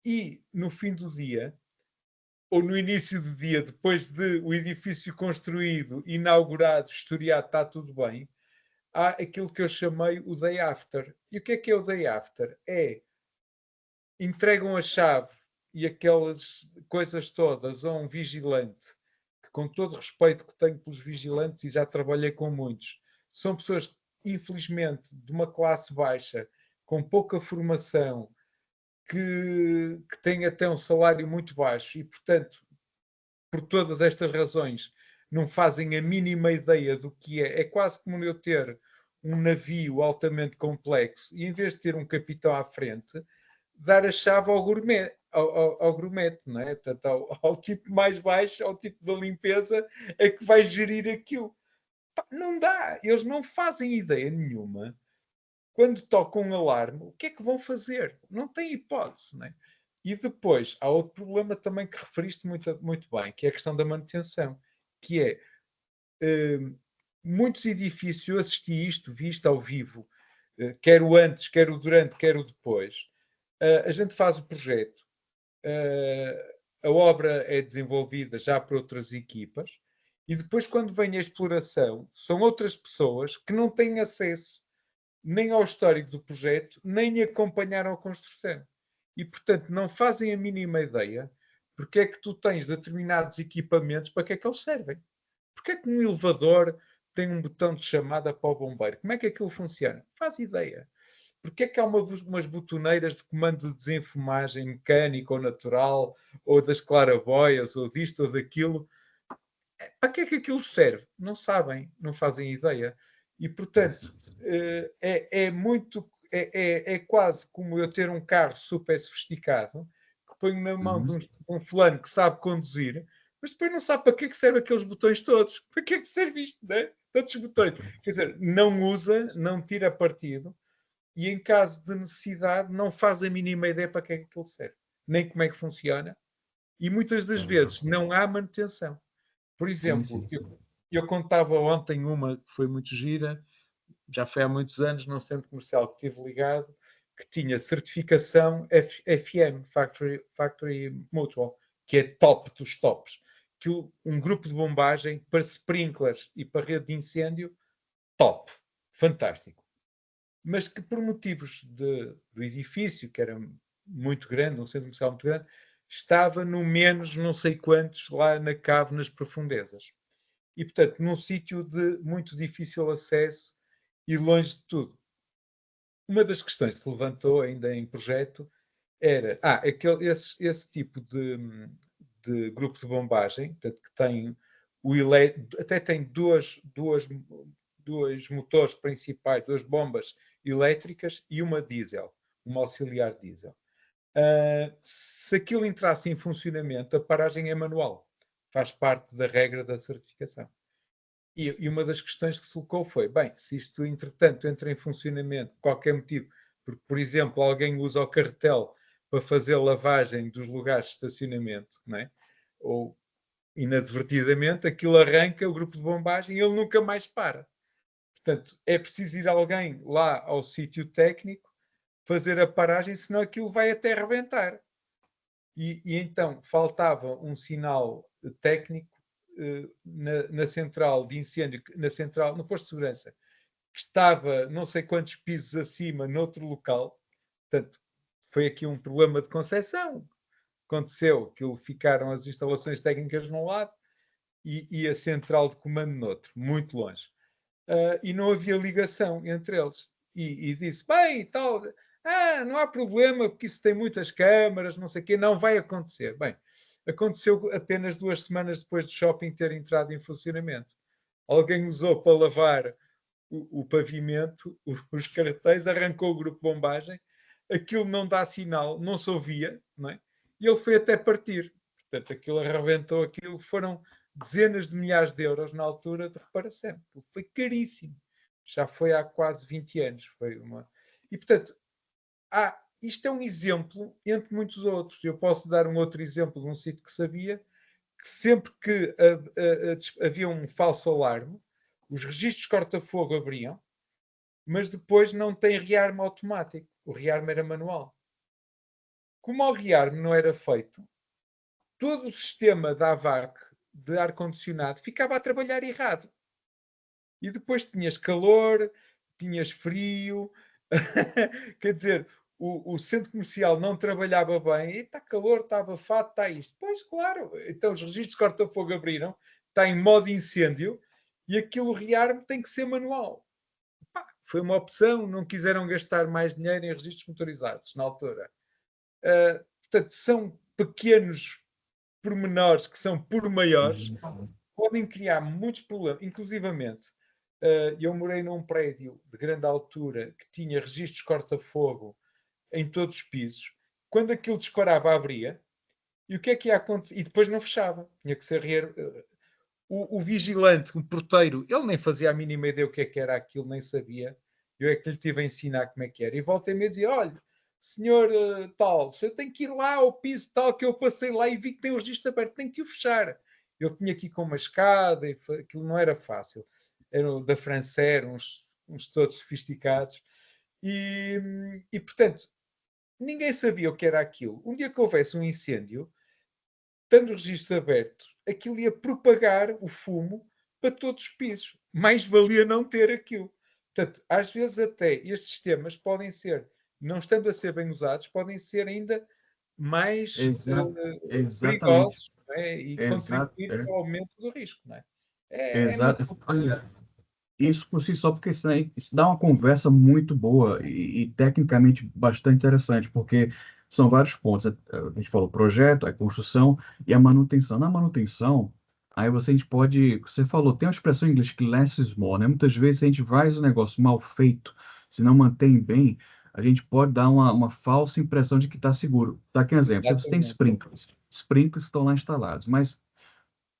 E no fim do dia, ou no início do dia, depois de o edifício construído, inaugurado, historiado, está tudo bem, há aquilo que eu chamei o day after. E o que é o day after? É entregam a chave e aquelas coisas todas a um vigilante, que com todo o respeito que tenho pelos vigilantes, e já trabalhei com muitos, são pessoas, infelizmente, de uma classe baixa, com pouca formação, que têm até um salário muito baixo e, portanto, por todas estas razões, não fazem a mínima ideia do que é. É quase como eu ter um navio altamente complexo e, em vez de ter um capitão à frente, dar a chave ao gourmet, ao gourmet, não é? Portanto, ao tipo mais baixo, ao tipo da limpeza, é que vai gerir aquilo. Não dá, eles não fazem ideia nenhuma. Quando tocam um alarme, o que é que vão fazer? Não tem hipótese, não é? E depois, há outro problema também que referiste muito, muito bem, que é a questão da manutenção, que é, muitos edifícios, eu assisti isto, vi isto ao vivo, quer o antes, quer o durante, quer o depois. A gente faz o projeto, a obra é desenvolvida já por outras equipas, e depois, quando vem a exploração, são outras pessoas que não têm acesso nem ao histórico do projeto, nem acompanharam a construção. E, portanto, não fazem a mínima ideia porque é que tu tens determinados equipamentos, para que é que eles servem. Porque é que um elevador tem um botão de chamada para o bombeiro? Como é que aquilo funciona? Faz ideia. Porque é que há umas botoneiras de comando de desenfumagem mecânica ou natural, ou das claraboias, ou disto ou daquilo? Para que é que aquilo serve? Não sabem, não fazem ideia. E, portanto, é muito. É quase como eu ter um carro super sofisticado que ponho na mão de um fulano que sabe conduzir, mas depois não sabe para que é que serve aqueles botões todos. Para que é que serve isto, não é? Tantos botões. Quer dizer, não usa, não tira partido e, em caso de necessidade, não faz a mínima ideia para que é que aquilo serve, nem como é que funciona. E muitas das vezes não há manutenção. Por Sim, exemplo, sim, sim. eu contava ontem uma que foi muito gira, já foi há muitos anos, num centro comercial que estive ligado, que tinha certificação FM, Factory Mutual, que é top dos tops. Que um grupo de bombagem para sprinklers e para rede de incêndio, top, fantástico. Mas que por motivos do edifício, que era muito grande, um centro comercial muito grande, estava no menos não sei quantos lá na cave, nas profundezas. E, portanto, num sítio de muito difícil acesso e longe de tudo. Uma das questões que se levantou ainda em projeto era esse tipo de grupo de bombagem, portanto, que tem até tem dois motores principais, duas bombas elétricas e uma diesel, uma auxiliar diesel. Se aquilo entrasse em funcionamento, a paragem é manual, faz parte da regra da certificação. E uma das questões que se colocou foi, bem, se isto entretanto entra em funcionamento por qualquer motivo, porque, por exemplo, alguém usa o carretel para fazer lavagem dos lugares de estacionamento, não é? Ou inadvertidamente, aquilo arranca o grupo de bombagem e ele nunca mais para. Portanto, é preciso ir alguém lá ao sítio técnico, fazer a paragem, senão aquilo vai até arrebentar. E então faltava um sinal técnico na central de incêndio, no posto de segurança, que estava não sei quantos pisos acima, noutro local. Portanto, foi aqui um problema de concepção. Aconteceu que ficaram as instalações técnicas num lado e a central de comando no outro, muito longe. E não havia ligação entre eles. e disse, bem, e tal, não há problema, porque isso tem muitas câmaras, não sei o quê, não vai acontecer. Bem, aconteceu apenas 2 semanas depois do shopping ter entrado em funcionamento. Alguém usou para lavar o pavimento, os cartões, arrancou o grupo de bombagem, aquilo não dá sinal, não se ouvia, não é? E ele foi até partir. Portanto, aquilo arrebentou, aquilo foram dezenas de milhares de euros na altura de reparação. Foi caríssimo. Já foi há quase 20 anos. E, portanto, isto é um exemplo entre muitos outros. Eu posso dar um outro exemplo de um sítio que sabia que sempre que havia um falso alarme, os registros corta-fogo abriam, mas depois não tem rearme automático. O rearme era manual. Como o rearme não era feito, todo o sistema da AVAC de ar-condicionado ficava a trabalhar errado. E depois tinhas calor, tinhas frio, quer dizer, o centro comercial não trabalhava bem, e está calor, está abafado, está isto. Pois, claro, então os registros de corta-fogo abriram, está em modo incêndio, e aquilo rearme tem que ser manual. Foi uma opção, não quiseram gastar mais dinheiro em registros motorizados na altura. Portanto, são pequenos pormenores que são por maiores, podem criar muitos problemas, inclusivamente. Eu morei num prédio de grande altura que tinha registros corta-fogo em todos os pisos. Quando aquilo disparava, abria. E o que é que ia acontecer? E depois não fechava. Tinha que ser o vigilante, o porteiro, ele nem fazia a mínima ideia o que é que era aquilo, nem sabia. Eu é que lhe tive a ensinar como é que era. E volta e meia dizia, olha, senhor tal, eu tenho que ir lá ao piso tal, que eu passei lá e vi que tem o registro aberto, tenho que o fechar. Eu tinha aqui com uma escada, e aquilo não era fácil. Era da Francer, uns todos sofisticados. E, portanto, ninguém sabia o que era aquilo. Um dia que houvesse um incêndio, tendo o registro aberto, aquilo ia propagar o fumo para todos os pisos. Mais valia não ter aquilo. Portanto, às vezes até estes sistemas podem ser, não estando a ser bem usados, podem ser ainda mais Exatamente. perigosos, não é? E Exato. contribuir para o aumento do risco. Não é? É uma... Exato. Olha, isso por si só, porque isso dá uma conversa muito boa e tecnicamente bastante interessante, porque são vários pontos. A gente falou projeto, a construção e a manutenção. Na manutenção, aí a gente pode, você falou, tem uma expressão em inglês que less is more, né? Muitas vezes a gente faz o negócio mal feito, se não mantém bem, a gente pode dar uma falsa impressão de que está seguro. Tá aqui um exemplo, se você tem sprinklers estão lá instalados, mas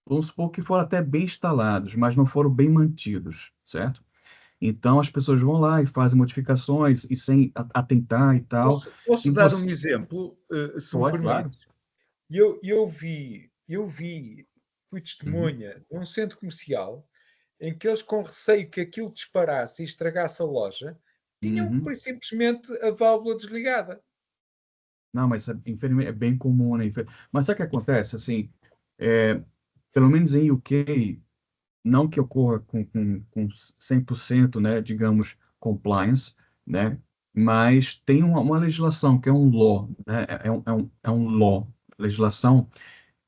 vamos supor que foram até bem instalados, mas não foram bem mantidos, certo? Então as pessoas vão lá e fazem modificações e sem atentar e tal. E Posso dar um você exemplo, se me pode, claro. permite? Fui Uhum, testemunha de um centro comercial em que eles, com receio que aquilo disparasse e estragasse a loja, tinham uhum. simplesmente a válvula desligada. Não, mas infelizmente é bem comum, né? Mas sabe o que acontece? Assim, é, pelo menos em UK, não que ocorra com 100%, né, digamos, compliance, né, mas tem uma legislação que é um law, né, é um law, legislação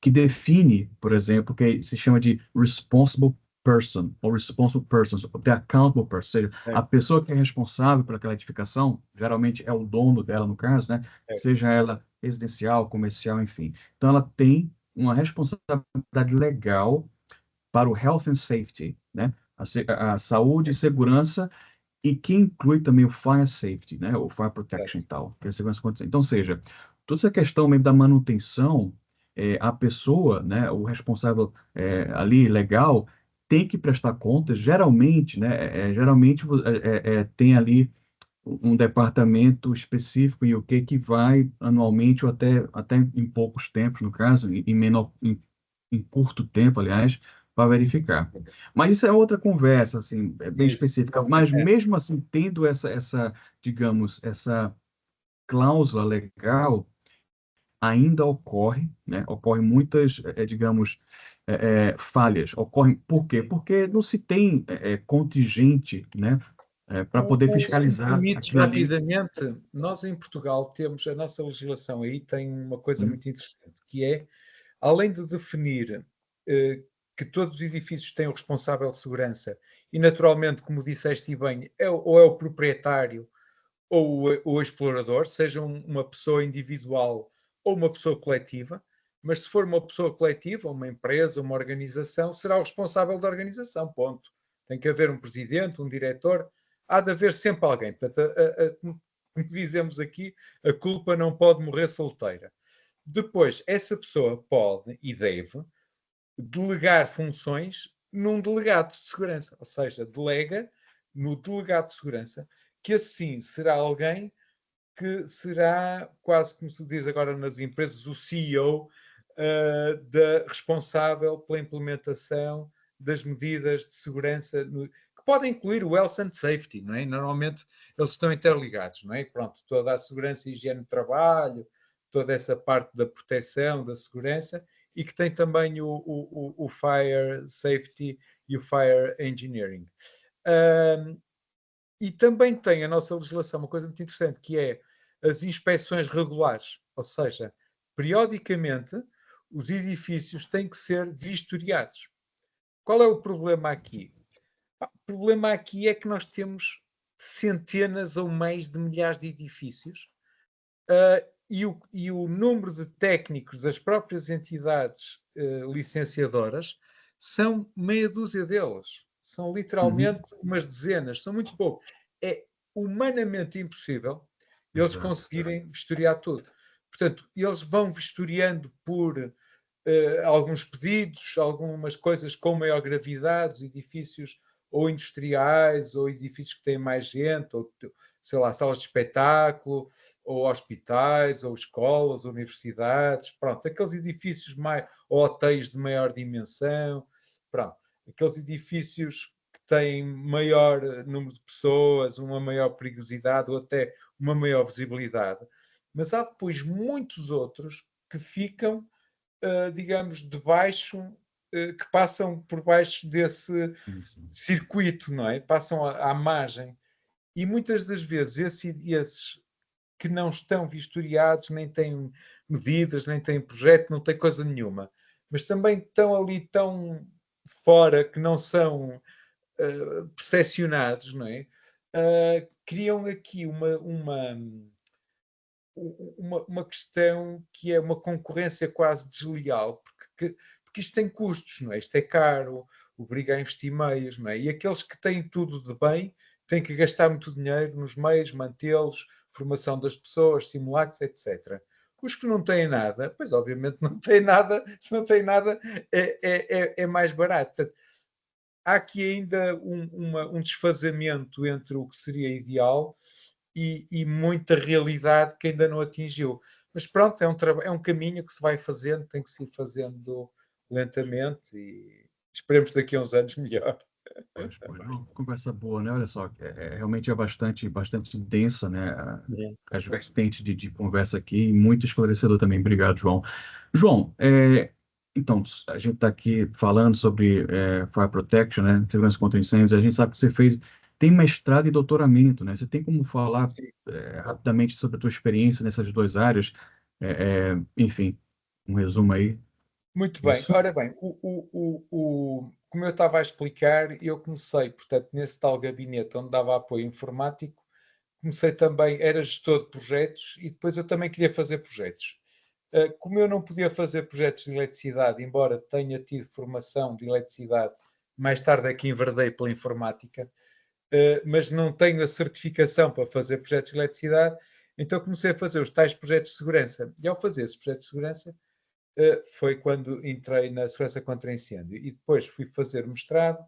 que define, por exemplo, que se chama de responsible person, ou responsible persons, ou the accountable person, ou seja, É, a pessoa que é responsável por aquela edificação, geralmente é o dono dela, no caso, né, é, seja ela residencial, comercial, enfim. Então, ela tem uma responsabilidade legal para o health and safety, né? A saúde e segurança, e que inclui também o fire safety, né? O fire protection e exato. tal, que é a segurança contra... Então, ou seja, toda essa questão mesmo da manutenção, a pessoa, né? O responsável ali, legal, tem que prestar contas, geralmente, né? Geralmente tem ali um departamento específico em UK que vai anualmente ou até em poucos tempos, no caso, em menor, em curto tempo, aliás, para verificar. Mas isso é outra conversa, assim, é bem Isso. específica. Mas É. mesmo assim, tendo digamos, essa cláusula legal, ainda ocorre, né? Ocorrem muitas, digamos, falhas. Ocorrem, por quê? Porque não se tem contingente, né? Para poder Se me fiscalizar permites aquilo ali. rapidamente, nós em Portugal temos, a nossa legislação aí tem uma coisa Hum, muito interessante, que é, além de definir eh, que todos os edifícios têm o responsável de segurança e, naturalmente, como disseste bem, ou é o proprietário ou o explorador, seja uma pessoa individual ou uma pessoa coletiva, mas se for uma pessoa coletiva, uma empresa, uma organização, será o responsável da organização, ponto. Tem que haver um presidente, um diretor, há de haver sempre alguém. Portanto, como dizemos aqui, a culpa não pode morrer solteira. Depois, essa pessoa pode e deve delegar funções num delegado de segurança, ou seja, delega no delegado de segurança, que assim será alguém que será quase como se diz agora nas empresas, o CEO responsável pela implementação das medidas de segurança, que podem incluir o health and safety, não é? Normalmente eles estão interligados, não é? Pronto, toda a segurança e higiene do trabalho, toda essa parte da proteção, da segurança, e que tem também o fire safety e o fire engineering. E também tem a nossa legislação uma coisa muito interessante, que é as inspeções regulares, ou seja, periodicamente os edifícios têm que ser vistoriados. Qual é o problema aqui? O problema aqui é que nós temos centenas ou mais de milhares de edifícios e o número de técnicos das próprias entidades licenciadoras são meia dúzia deles. São literalmente umas dezenas, são muito poucos. É humanamente impossível eles conseguirem vistoriar tudo. Portanto, eles vão vistoriando por alguns pedidos, algumas coisas com maior gravidade, edifícios ou industriais, ou edifícios que têm mais gente, ou sei lá, salas de espetáculo, ou hospitais, ou escolas, ou universidades, pronto, aqueles edifícios ou hotéis de maior dimensão, pronto, aqueles edifícios que têm maior número de pessoas, uma maior perigosidade ou até uma maior visibilidade. Mas há depois muitos outros que ficam digamos, debaixo, que passam por baixo desse circuito, não é? Passam à margem. E muitas das vezes esses que não estão vistoriados, nem têm medidas, nem têm projeto, não têm coisa nenhuma, mas também estão ali tão fora que não são percepcionados, não é? Criam aqui uma questão que é uma concorrência quase desleal, porque isto tem custos, não é? Isto é caro, obriga a investir meios, não é? E aqueles que têm tudo de bem têm que gastar muito dinheiro nos meios, mantê-los, formação das pessoas, simulacros, etc. Os que não têm nada, pois obviamente não têm nada, se não têm nada é mais barato. Portanto, há aqui ainda um desfazamento entre o que seria ideal e muita realidade que ainda não atingiu. Mas pronto, é um caminho que se vai fazendo, tem que se ir fazendo lentamente e esperemos daqui a uns anos melhor. Pois, uma conversa boa, né? Olha só, realmente é bastante densa, né? As vertentes de conversa aqui e muito esclarecedor também. Obrigado, João. João, então, a gente está aqui falando sobre Fire Protection, né? Segurança contra incêndios. A gente sabe que você tem mestrado e doutoramento, né? Você tem como falar rapidamente sobre a tua experiência nessas duas áreas? Enfim, um resumo aí. Muito bem. Isso. Ora bem, como eu estava a explicar, eu comecei, portanto, nesse tal gabinete onde dava apoio informático, comecei também, era gestor de projetos e depois eu também queria fazer projetos. Como eu não podia fazer projetos de eletricidade, embora tenha tido formação de eletricidade, mais tarde é que enverdei pela informática, mas não tenho a certificação para fazer projetos de eletricidade, então comecei a fazer os tais projetos de segurança. E ao fazer esses projetos de segurança, foi quando entrei na segurança contra incêndio. E depois fui fazer mestrado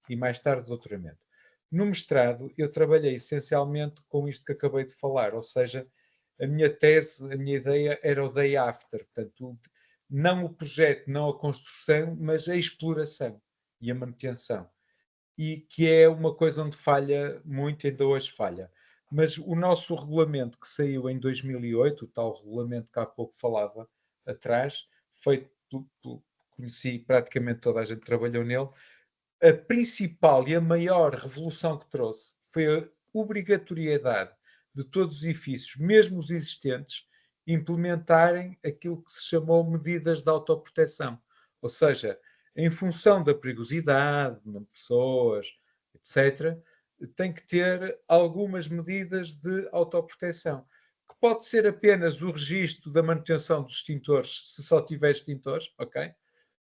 e mais tarde doutoramento. No mestrado, eu trabalhei essencialmente com isto que acabei de falar, ou seja, a minha tese, a minha ideia era o day after, portanto, não o projeto, não a construção, mas a exploração e a manutenção. E que é uma coisa onde falha muito, ainda hoje falha. Mas o nosso regulamento que saiu em 2008, o tal regulamento que há pouco falava atrás, feito, conheci praticamente toda a gente que trabalhou nele, a principal e a maior revolução que trouxe foi a obrigatoriedade de todos os edifícios, mesmo os existentes, implementarem aquilo que se chamou medidas de autoproteção. Ou seja, em função da perigosidade, de pessoas, etc., tem que ter algumas medidas de autoproteção, que pode ser apenas o registro da manutenção dos extintores, se só tiver extintores, ok?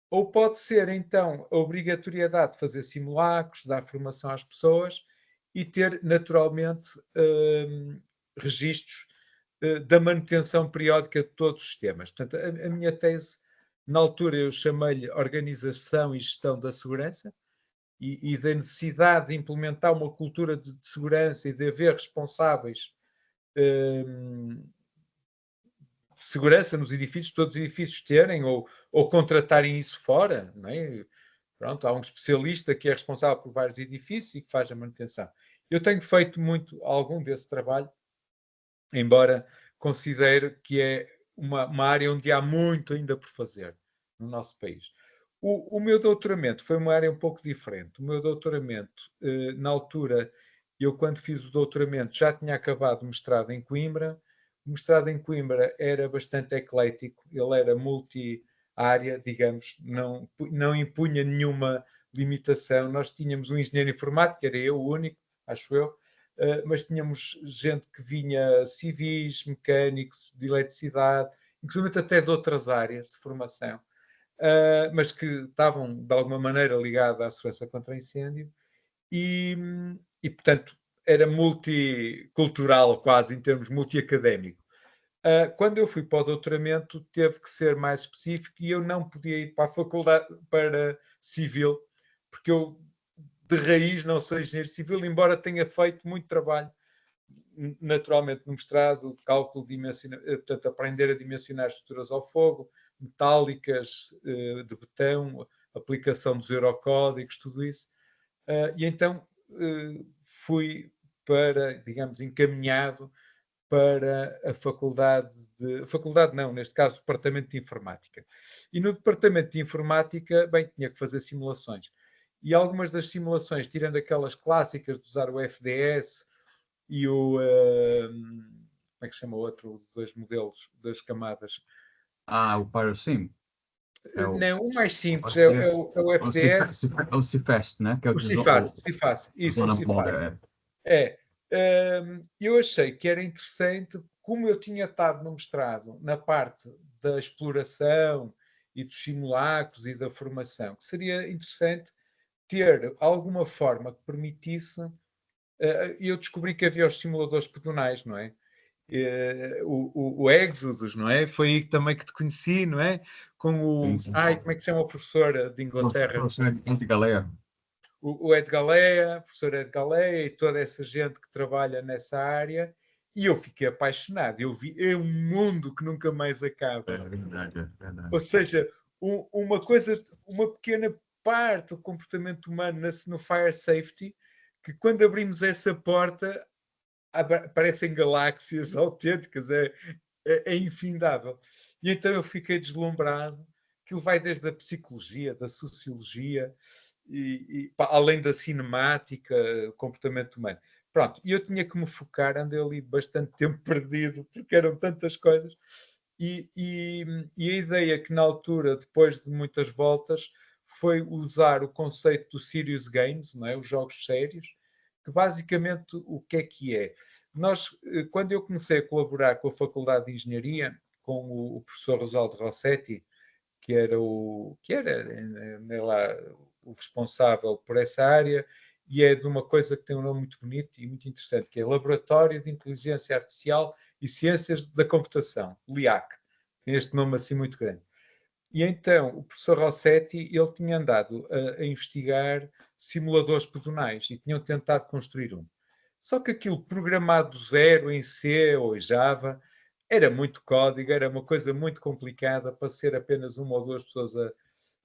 Ou pode ser, então, a obrigatoriedade de fazer simulacros, dar formação às pessoas e ter, naturalmente, registros da manutenção periódica de todos os sistemas. Portanto, a minha tese, na altura, eu chamei-lhe Organização e Gestão da Segurança e da necessidade de implementar uma cultura de segurança e de haver responsáveis de segurança nos edifícios, todos os edifícios terem ou contratarem isso fora, não é? Pronto, há um especialista que é responsável por vários edifícios e que faz a manutenção. Eu tenho feito muito algum desse trabalho, embora considere que é uma área onde há muito ainda por fazer no nosso país. O meu doutoramento foi uma área um pouco diferente. O meu doutoramento, na altura, eu quando fiz o doutoramento já tinha acabado o mestrado em Coimbra. O mestrado em Coimbra era bastante eclético, ele era multi-área, digamos, não impunha nenhuma limitação. Nós tínhamos um engenheiro informático, era eu o único, acho eu, mas tínhamos gente que vinha civis, mecânicos, de eletricidade, inclusive até de outras áreas de formação, mas que estavam de alguma maneira ligados à segurança contra incêndio e portanto, era multicultural quase, em termos multiacadémico. Quando eu fui para o doutoramento, teve que ser mais específico e eu não podia ir para a faculdade, para civil, porque eu de raiz não sou engenheiro civil, embora tenha feito muito trabalho, naturalmente no mestrado, cálculo portanto, aprender a dimensionar estruturas ao fogo, metálicas, de betão, aplicação dos eurocódigos, tudo isso. E então fui digamos, encaminhado para a faculdade não, neste caso, Departamento de Informática. E no Departamento de Informática, bem, tinha que fazer simulações. E algumas das simulações, tirando aquelas clássicas de usar o FDS e como é que se chama o outro dos dois modelos das camadas? O PyroSim. Não, o mais simples é o FDS. O CIFAS, né? Que é o CIFAS, isso, o CIFAS. Eu achei que era interessante, como eu tinha estado no mestrado na parte da exploração e dos simulacros e da formação, que seria interessante ter alguma forma que permitisse. Eu descobri que havia os simuladores pedonais, não é? O Exodus, não é? Foi aí também que te conheci, não é? Com o. Sim. Como é que se chama o professor de Inglaterra? Professor Ed Galea. O Ed Galea, professor Ed Galea e toda essa gente que trabalha nessa área, e eu fiquei apaixonado. Eu vi, é um mundo que nunca mais acaba. É verdade, é verdade. Ou seja, uma coisa, uma pequena parte do comportamento humano no fire safety, que quando abrimos essa porta aparecem galáxias autênticas, é infindável. E então eu fiquei deslumbrado, aquilo vai desde a psicologia, da sociologia, além da cinemática, comportamento humano. Pronto, e eu tinha que me focar, andei ali bastante tempo perdido, porque eram tantas coisas, e a ideia que na altura, depois de muitas voltas, foi usar o conceito do serious games, não é? Os jogos sérios, que basicamente o que é? Nós, quando eu comecei a colaborar com a Faculdade de Engenharia, com o professor Rosaldo Rossetti, que era lá, o responsável por essa área, e é de uma coisa que tem um nome muito bonito e muito interessante, que é Laboratório de Inteligência Artificial e Ciências da Computação, LIAC. Tem este nome assim muito grande. E então, o professor Rossetti, ele tinha andado a investigar simuladores pedonais e tinham tentado construir um. Só que aquilo programado do zero em C ou em Java era muito código, era uma coisa muito complicada para ser apenas uma ou duas pessoas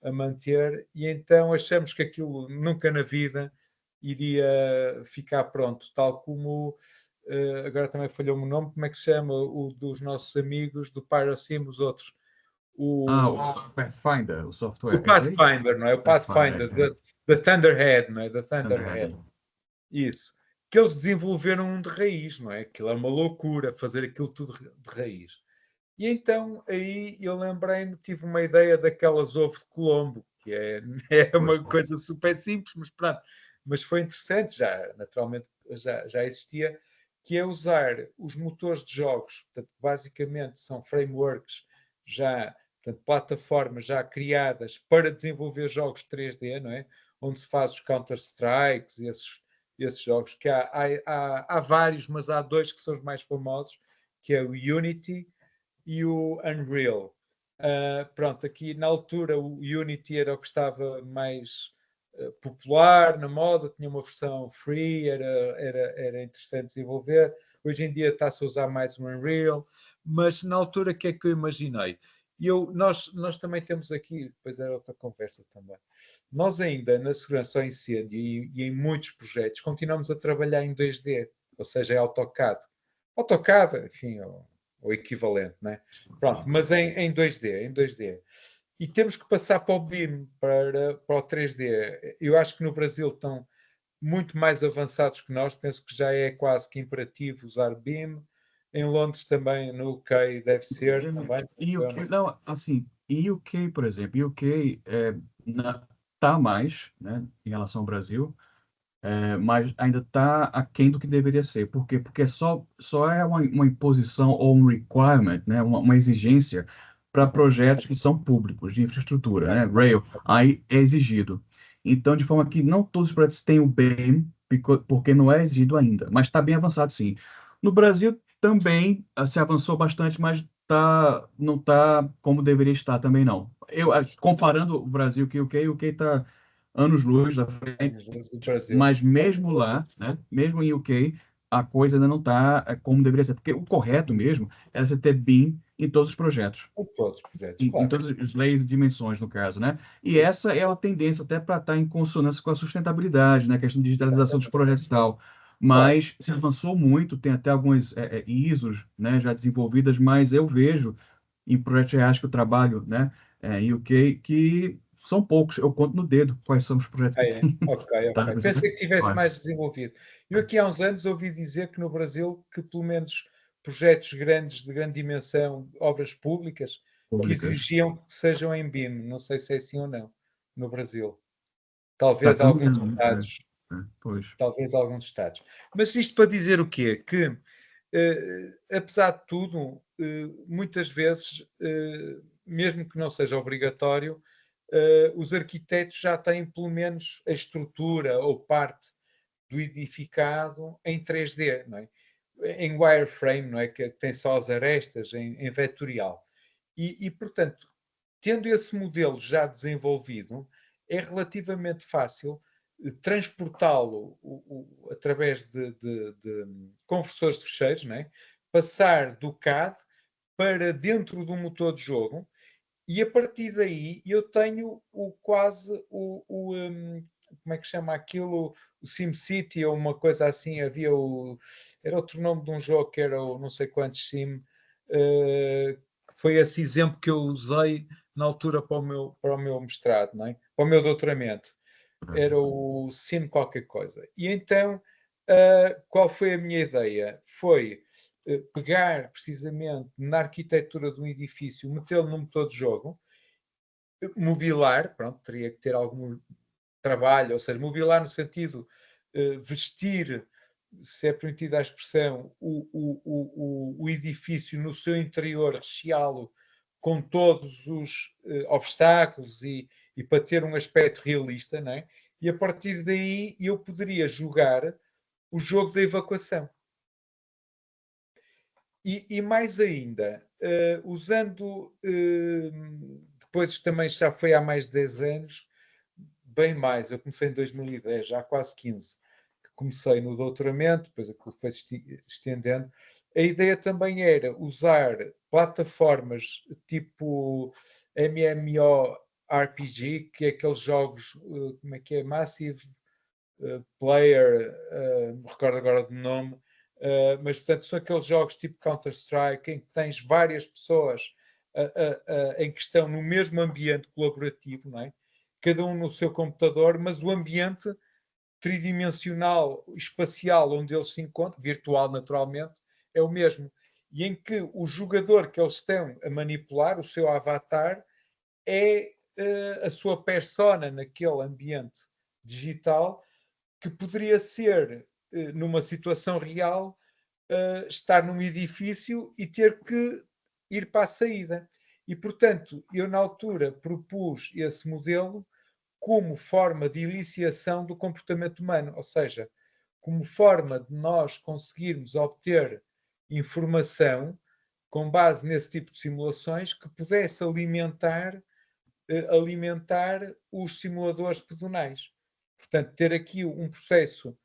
a manter, e então achamos que aquilo nunca na vida iria ficar pronto, tal como agora também falhou-me o nome, como é que se chama o dos nossos amigos do PyroSim, os outros? O Pathfinder, o software. O Pathfinder, não é? O Pathfinder, da Thunderhead, não é? Da Thunderhead. Isso. Que eles desenvolveram um de raiz, não é? Aquilo é uma loucura, fazer aquilo tudo de raiz. E então, aí eu lembrei-me, tive uma ideia daquelas ovo de Colombo, que é uma coisa super simples, mas pronto. Mas foi interessante, já naturalmente já existia, que é usar os motores de jogos, portanto, basicamente são frameworks já, portanto, plataformas já criadas para desenvolver jogos 3D, não é? Onde se faz os Counter-Strikes e esses jogos, que há vários, mas há dois que são os mais famosos, que é o Unity e o Unreal. Pronto, aqui na altura o Unity era o que estava mais popular, na moda, tinha uma versão free, era interessante desenvolver. Hoje em dia está-se a usar mais o Unreal, mas na altura o que é que eu imaginei? Nós também temos aqui, depois era outra conversa também, nós ainda na segurança ao incêndio e em muitos projetos continuamos a trabalhar em 2D, ou seja, é AutoCAD. AutoCAD, enfim, o equivalente, né? Pronto, mas em 2D. E temos que passar para o BIM, para o 3D. Eu acho que no Brasil estão muito mais avançados que nós, penso que já é quase que imperativo usar BIM. Em Londres também, no UK deve ser também. E o que, não, assim, em UK, por exemplo, UK tá mais, né, em relação ao Brasil, mas ainda está aquém do que deveria ser. Por quê? Porque só é uma imposição ou um requirement, né, uma exigência para projetos que são públicos, de infraestrutura, né, rail, aí é exigido. Então, de forma que não todos os projetos têm o BIM, porque não é exigido ainda, mas está bem avançado, sim. No Brasil também se avançou bastante, mas não está como deveria estar também, não. Comparando o Brasil com o UK está anos-luz da frente, No Brasil. mas mesmo lá, né, mesmo em UK, a coisa ainda não está como deveria ser, porque o correto mesmo era você ter BIM em todos os projetos, Em todos os projetos, em claro. todos os leis e dimensões, no caso, né? E essa é a tendência até para estar em consonância com a sustentabilidade, né? A questão de digitalização dos projetos e tal. Claro. Mas se avançou muito, tem até algumas ISOs, né, já desenvolvidas, mas eu vejo em projetos reais que eu trabalho, né, em UK, que são poucos. Eu conto no dedo quais são os projetos que tem. Ok, Tá? ok. Pensei que tivesse Olha, mais desenvolvido. Eu aqui há uns anos ouvi dizer que no Brasil, que pelo menos projetos grandes, de grande dimensão, obras públicas, que públicas. exigiam que sejam em BIM. Não sei se é assim ou não, no Brasil. Está Talvez alguns caminhando, né? estados. Pois. Talvez alguns estados. Mas isto para dizer o quê? Que, apesar de tudo, muitas vezes, mesmo que não seja obrigatório, os arquitetos já têm pelo menos a estrutura ou parte do edificado em 3D, não é? Em wireframe, não é? Que tem só as arestas em vetorial. Portanto, tendo esse modelo já desenvolvido, é relativamente fácil transportá-lo através de conversores de fecheiros, né? Passar do CAD para dentro do motor de jogo e a partir daí eu tenho como é que chama aquilo? O SimCity ou uma coisa assim, era outro nome de um jogo que era o não sei quantos Sim, que foi esse exemplo que eu usei na altura para o meu mestrado, não é? Para o meu doutoramento. Era o Sim qualquer coisa. E então, qual foi a minha ideia? Foi pegar precisamente na arquitetura de um edifício, metê-lo num motor de jogo, mobilar, pronto, teria que ter algum trabalho, ou seja, mobilar no sentido vestir, se é permitida a expressão, o edifício no seu interior, recheá-lo com todos os obstáculos e para ter um aspecto realista, não é? E a partir daí eu poderia jogar o jogo da evacuação. E mais ainda, usando, depois também já foi há mais de 10 anos, bem mais, eu comecei em 2010, já há quase 15, que comecei no doutoramento, depois aquilo foi estendendo. A ideia também era usar plataformas tipo MMORPG, que é aqueles jogos, como é que é? Massive Player, não me recordo agora do nome, mas portanto são aqueles jogos tipo Counter-Strike em que tens várias pessoas em que estão no mesmo ambiente colaborativo, não é? Cada um no seu computador, mas o ambiente tridimensional, espacial, onde eles se encontram, virtual naturalmente, é o mesmo. E em que o jogador que eles estão a manipular, o seu avatar, é a sua persona naquele ambiente digital, que poderia ser, numa situação real, estar num edifício e ter que ir para a saída. E, portanto, eu na altura propus esse modelo como forma de iniciação do comportamento humano, ou seja, como forma de nós conseguirmos obter informação com base nesse tipo de simulações que pudesse alimentar os simuladores pedonais. Portanto, ter aqui um processo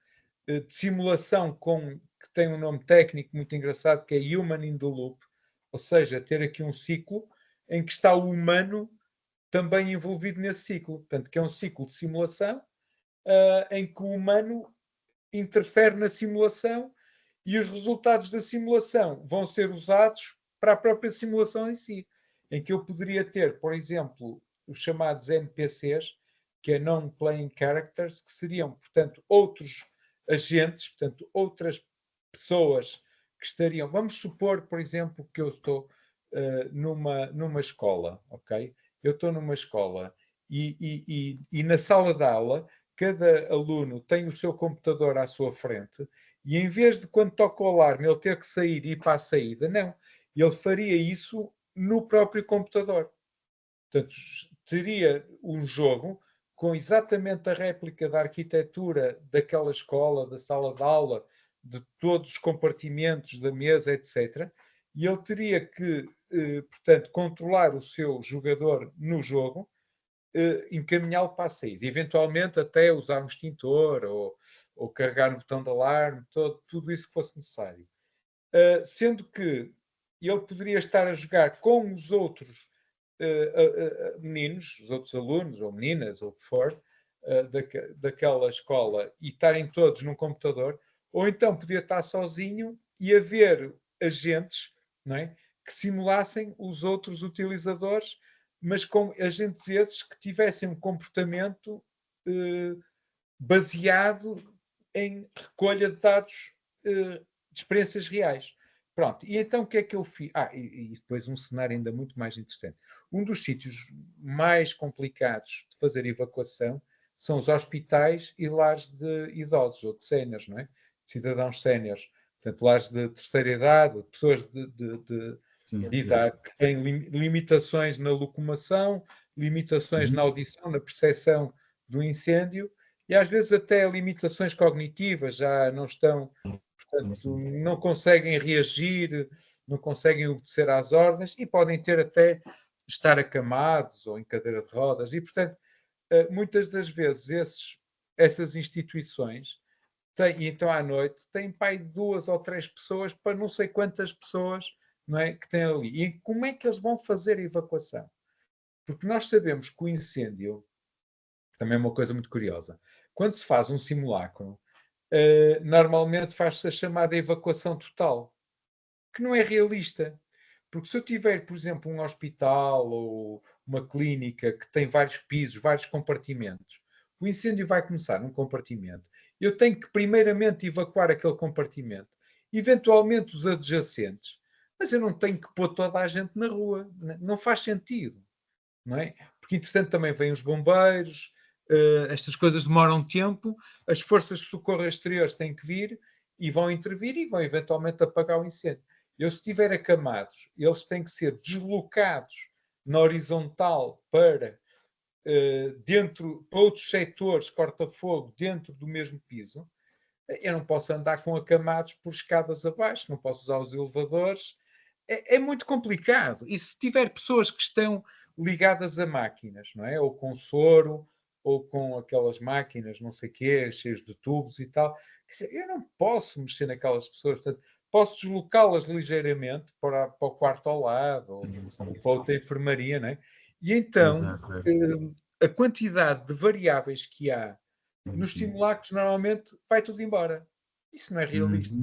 de simulação que tem um nome técnico muito engraçado, que é Human in the Loop, ou seja, ter aqui um ciclo em que está o humano também envolvido nesse ciclo. Portanto, que é um ciclo de simulação em que o humano interfere na simulação e os resultados da simulação vão ser usados para a própria simulação em si, em que eu poderia ter, por exemplo, os chamados NPCs, que é Non-Playing Characters, que seriam, portanto, outros agentes, portanto, outras pessoas que estariam. Vamos supor, por exemplo, que eu estou numa escola, ok? Eu estou numa escola e na sala de aula cada aluno tem o seu computador à sua frente e em vez de quando toca o alarme ele ter que sair e ir para a saída, não. Ele faria isso no próprio computador. Portanto, teria um jogo com exatamente a réplica da arquitetura daquela escola, da sala de aula, de todos os compartimentos da mesa, etc. E ele teria que, portanto, controlar o seu jogador no jogo, encaminhá-lo para a saída. Eventualmente até usar um extintor ou carregar no botão de alarme, tudo isso que fosse necessário. Sendo que ele poderia estar a jogar com os outros meninos, os outros alunos ou meninas, ou o que for, daquela escola e estarem todos num computador, ou então podia estar sozinho e haver agentes, não é, que simulassem os outros utilizadores, mas com agentes esses que tivessem um comportamento baseado em recolha de dados de experiências reais. Pronto, e então o que é que eu fiz? E depois um cenário ainda muito mais interessante. Um dos sítios mais complicados de fazer evacuação são os hospitais e lares de idosos ou de séniores, não é? Cidadãos séniores. Portanto, lares de terceira idade, pessoas de idade que têm limitações na locomoção, limitações na audição, na percepção do incêndio e às vezes até limitações cognitivas, já não estão, portanto, não conseguem reagir, não conseguem obedecer às ordens e podem ter até estar acamados ou em cadeira de rodas. E, portanto, muitas das vezes essas instituições têm, então à noite, têm pai de 2 ou 3 pessoas para não sei quantas pessoas, não é, que têm ali. E como é que eles vão fazer a evacuação? Porque nós sabemos que o incêndio, também é uma coisa muito curiosa, quando se faz um simulacro, normalmente faz-se a chamada evacuação total, que não é realista. Porque se eu tiver, por exemplo, um hospital ou uma clínica que tem vários pisos, vários compartimentos, o incêndio vai começar num compartimento. Eu tenho que primeiramente evacuar aquele compartimento, eventualmente os adjacentes, mas eu não tenho que pôr toda a gente na rua. Não faz sentido, não é? Porque, entretanto, também vêm os bombeiros, estas coisas demoram tempo, as forças de socorro exteriores têm que vir e vão intervir e vão eventualmente apagar o incêndio. Eu, se estiver acamados, eles têm que ser deslocados na horizontal para para outros setores corta-fogo dentro do mesmo piso. Eu não posso andar com acamados por escadas abaixo, não posso usar os elevadores. É muito complicado. E se tiver pessoas que estão ligadas a máquinas, não é? Ou com soro, ou com aquelas máquinas, não sei o quê, cheias de tubos e tal. Eu não posso mexer naquelas pessoas. Portanto, posso deslocá-las ligeiramente para o quarto ao lado, ou para outra enfermaria, não é? E então, a quantidade de variáveis que há nos simulacros, normalmente, vai tudo embora. Isso não é realista.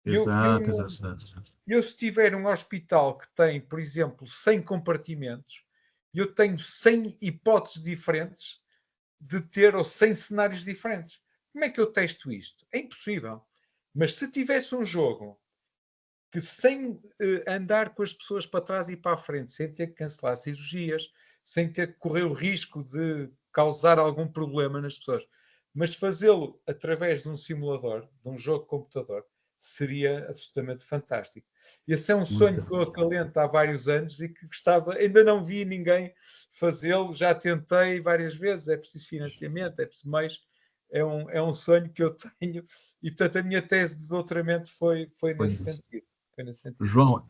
Exato, Eu, exato. eu, se tiver um hospital que tem, por exemplo, 100 compartimentos, eu tenho 100 hipóteses diferentes de ter, ou 100 cenários diferentes. Como é que eu testo isto? É impossível. Mas se tivesse um jogo que, sem andar com as pessoas para trás e para a frente, sem ter que cancelar cirurgias, sem ter que correr o risco de causar algum problema nas pessoas. Mas fazê-lo através de um simulador, de um jogo de computador, seria absolutamente fantástico. Esse é um sonho que eu acalento há vários anos e que gostava, ainda não vi ninguém fazê-lo, já tentei várias vezes, é preciso financiamento, é preciso mais, é um sonho que eu tenho e, portanto, a minha tese de doutoramento foi nesse sentido. Foi nesse sentido. João,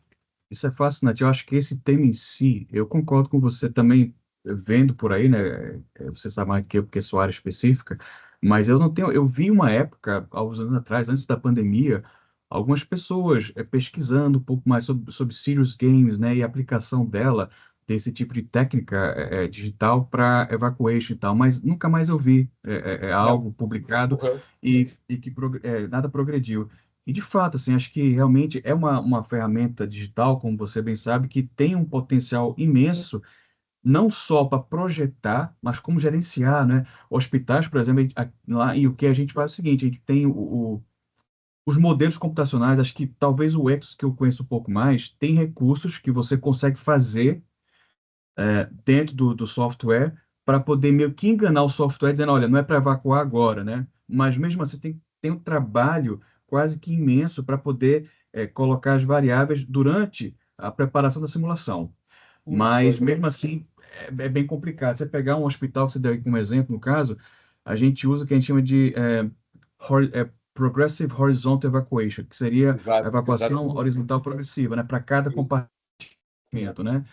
isso é fascinante. Eu acho que esse tema em si, eu concordo com você também, vendo por aí, né? Você sabe mais que eu, porque é sua área específica, mas eu não tenho. Eu vi uma época, há uns anos atrás, antes da pandemia, algumas pessoas pesquisando um pouco mais sobre serious games, né? E a aplicação dela, desse tipo de técnica digital para evacuation e tal, mas nunca mais eu vi Não, algo publicado correu. e que nada progrediu. E de fato, assim, acho que realmente é uma ferramenta digital, como você bem sabe, que tem um potencial imenso, não só para projetar, mas como gerenciar, né? Hospitais, por exemplo, lá em UK a gente faz o seguinte, a gente tem os modelos computacionais, acho que talvez o Exos que eu conheço um pouco mais, tem recursos que você consegue fazer dentro do software para poder meio que enganar o software dizendo, olha, não é para evacuar agora, né? Mas mesmo assim tem um trabalho quase que imenso para poder colocar as variáveis durante a preparação da simulação. Mas Pois. mesmo assim é bem complicado. Você pegar um hospital que você deu aí como exemplo, no caso, a gente usa o que a gente chama de Progressive Horizontal Evacuation, que seria a Exato, evacuação exatamente. horizontal progressiva, né? Para cada Isso. compartimento, né?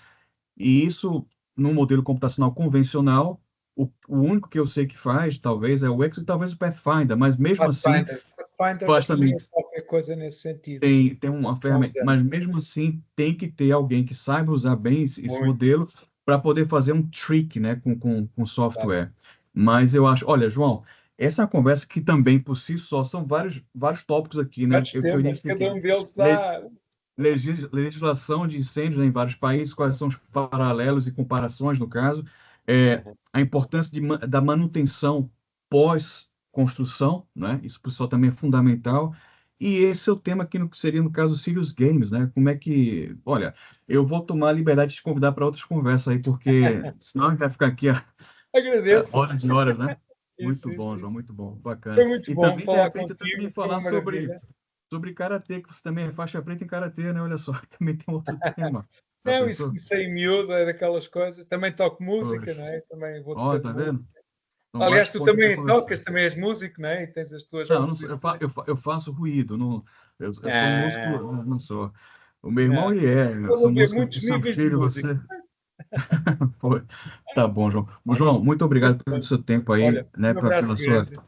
E isso, no modelo computacional convencional, o único que eu sei que faz, talvez, é o Exo e talvez o Pathfinder, mas mesmo assim, Pathfinder faz também, tinha qualquer coisa nesse sentido, tem uma há uns ferramenta, anos. mas mesmo assim, tem que ter alguém que saiba usar bem esse Muito, modelo para poder fazer um trick, né, com claro. software. Mas eu acho, olha, João, essa é uma conversa que também, por si só, são vários tópicos aqui, né? Vários Eu temas, cada identifiquei um deles dá. legislação de incêndios em vários países, quais são os paralelos e comparações, no caso, Uhum. a importância da manutenção pós-construção, né? Isso por si só também é fundamental. E esse é o tema aqui no que seria, no caso, Serious Games, né? Como é que. Olha, eu vou tomar a liberdade de te convidar para outras conversas aí, porque senão a gente vai ficar aqui Agradeço. horas e horas, né? Isso, Muito isso, bom, João, isso. muito bom, bacana. Foi muito E bom também, de falar repente, até também contigo, foi falar uma sobre maravilha. karatê, que você também é faixa preta em karatê, né? Olha só, também tem outro tema. Já Não, pensou? isso em miúdo é daquelas coisas. Também toco música, não Poxa. é? Também vou Ó, tocando tá música. vendo? São Aliás, vários tu pontos para também conversar. tocas, também és músico, não é? E tens as tuas Não, eu, não sou- composições. eu faço ruído, não, eu sou músico, Ah, não sou. O meu irmão, não. ele eu sou Vamos ver músico, o muitos seu níveis de filho, música. você. Pô, tá bom, João. João, muito obrigado pelo seu tempo aí, Olha, né, um pela abraço sua. grande.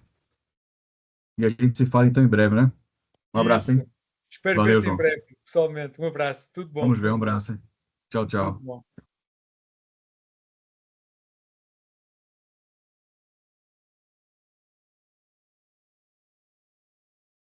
E a gente se fala então em breve, né? Um abraço, Isso. hein? Espero Valeu, ver-te em João. breve, pessoalmente. Um abraço. Tudo bom, Vamos ver, um tudo bom, abraço, hein? Tchau, tudo tchau. bom.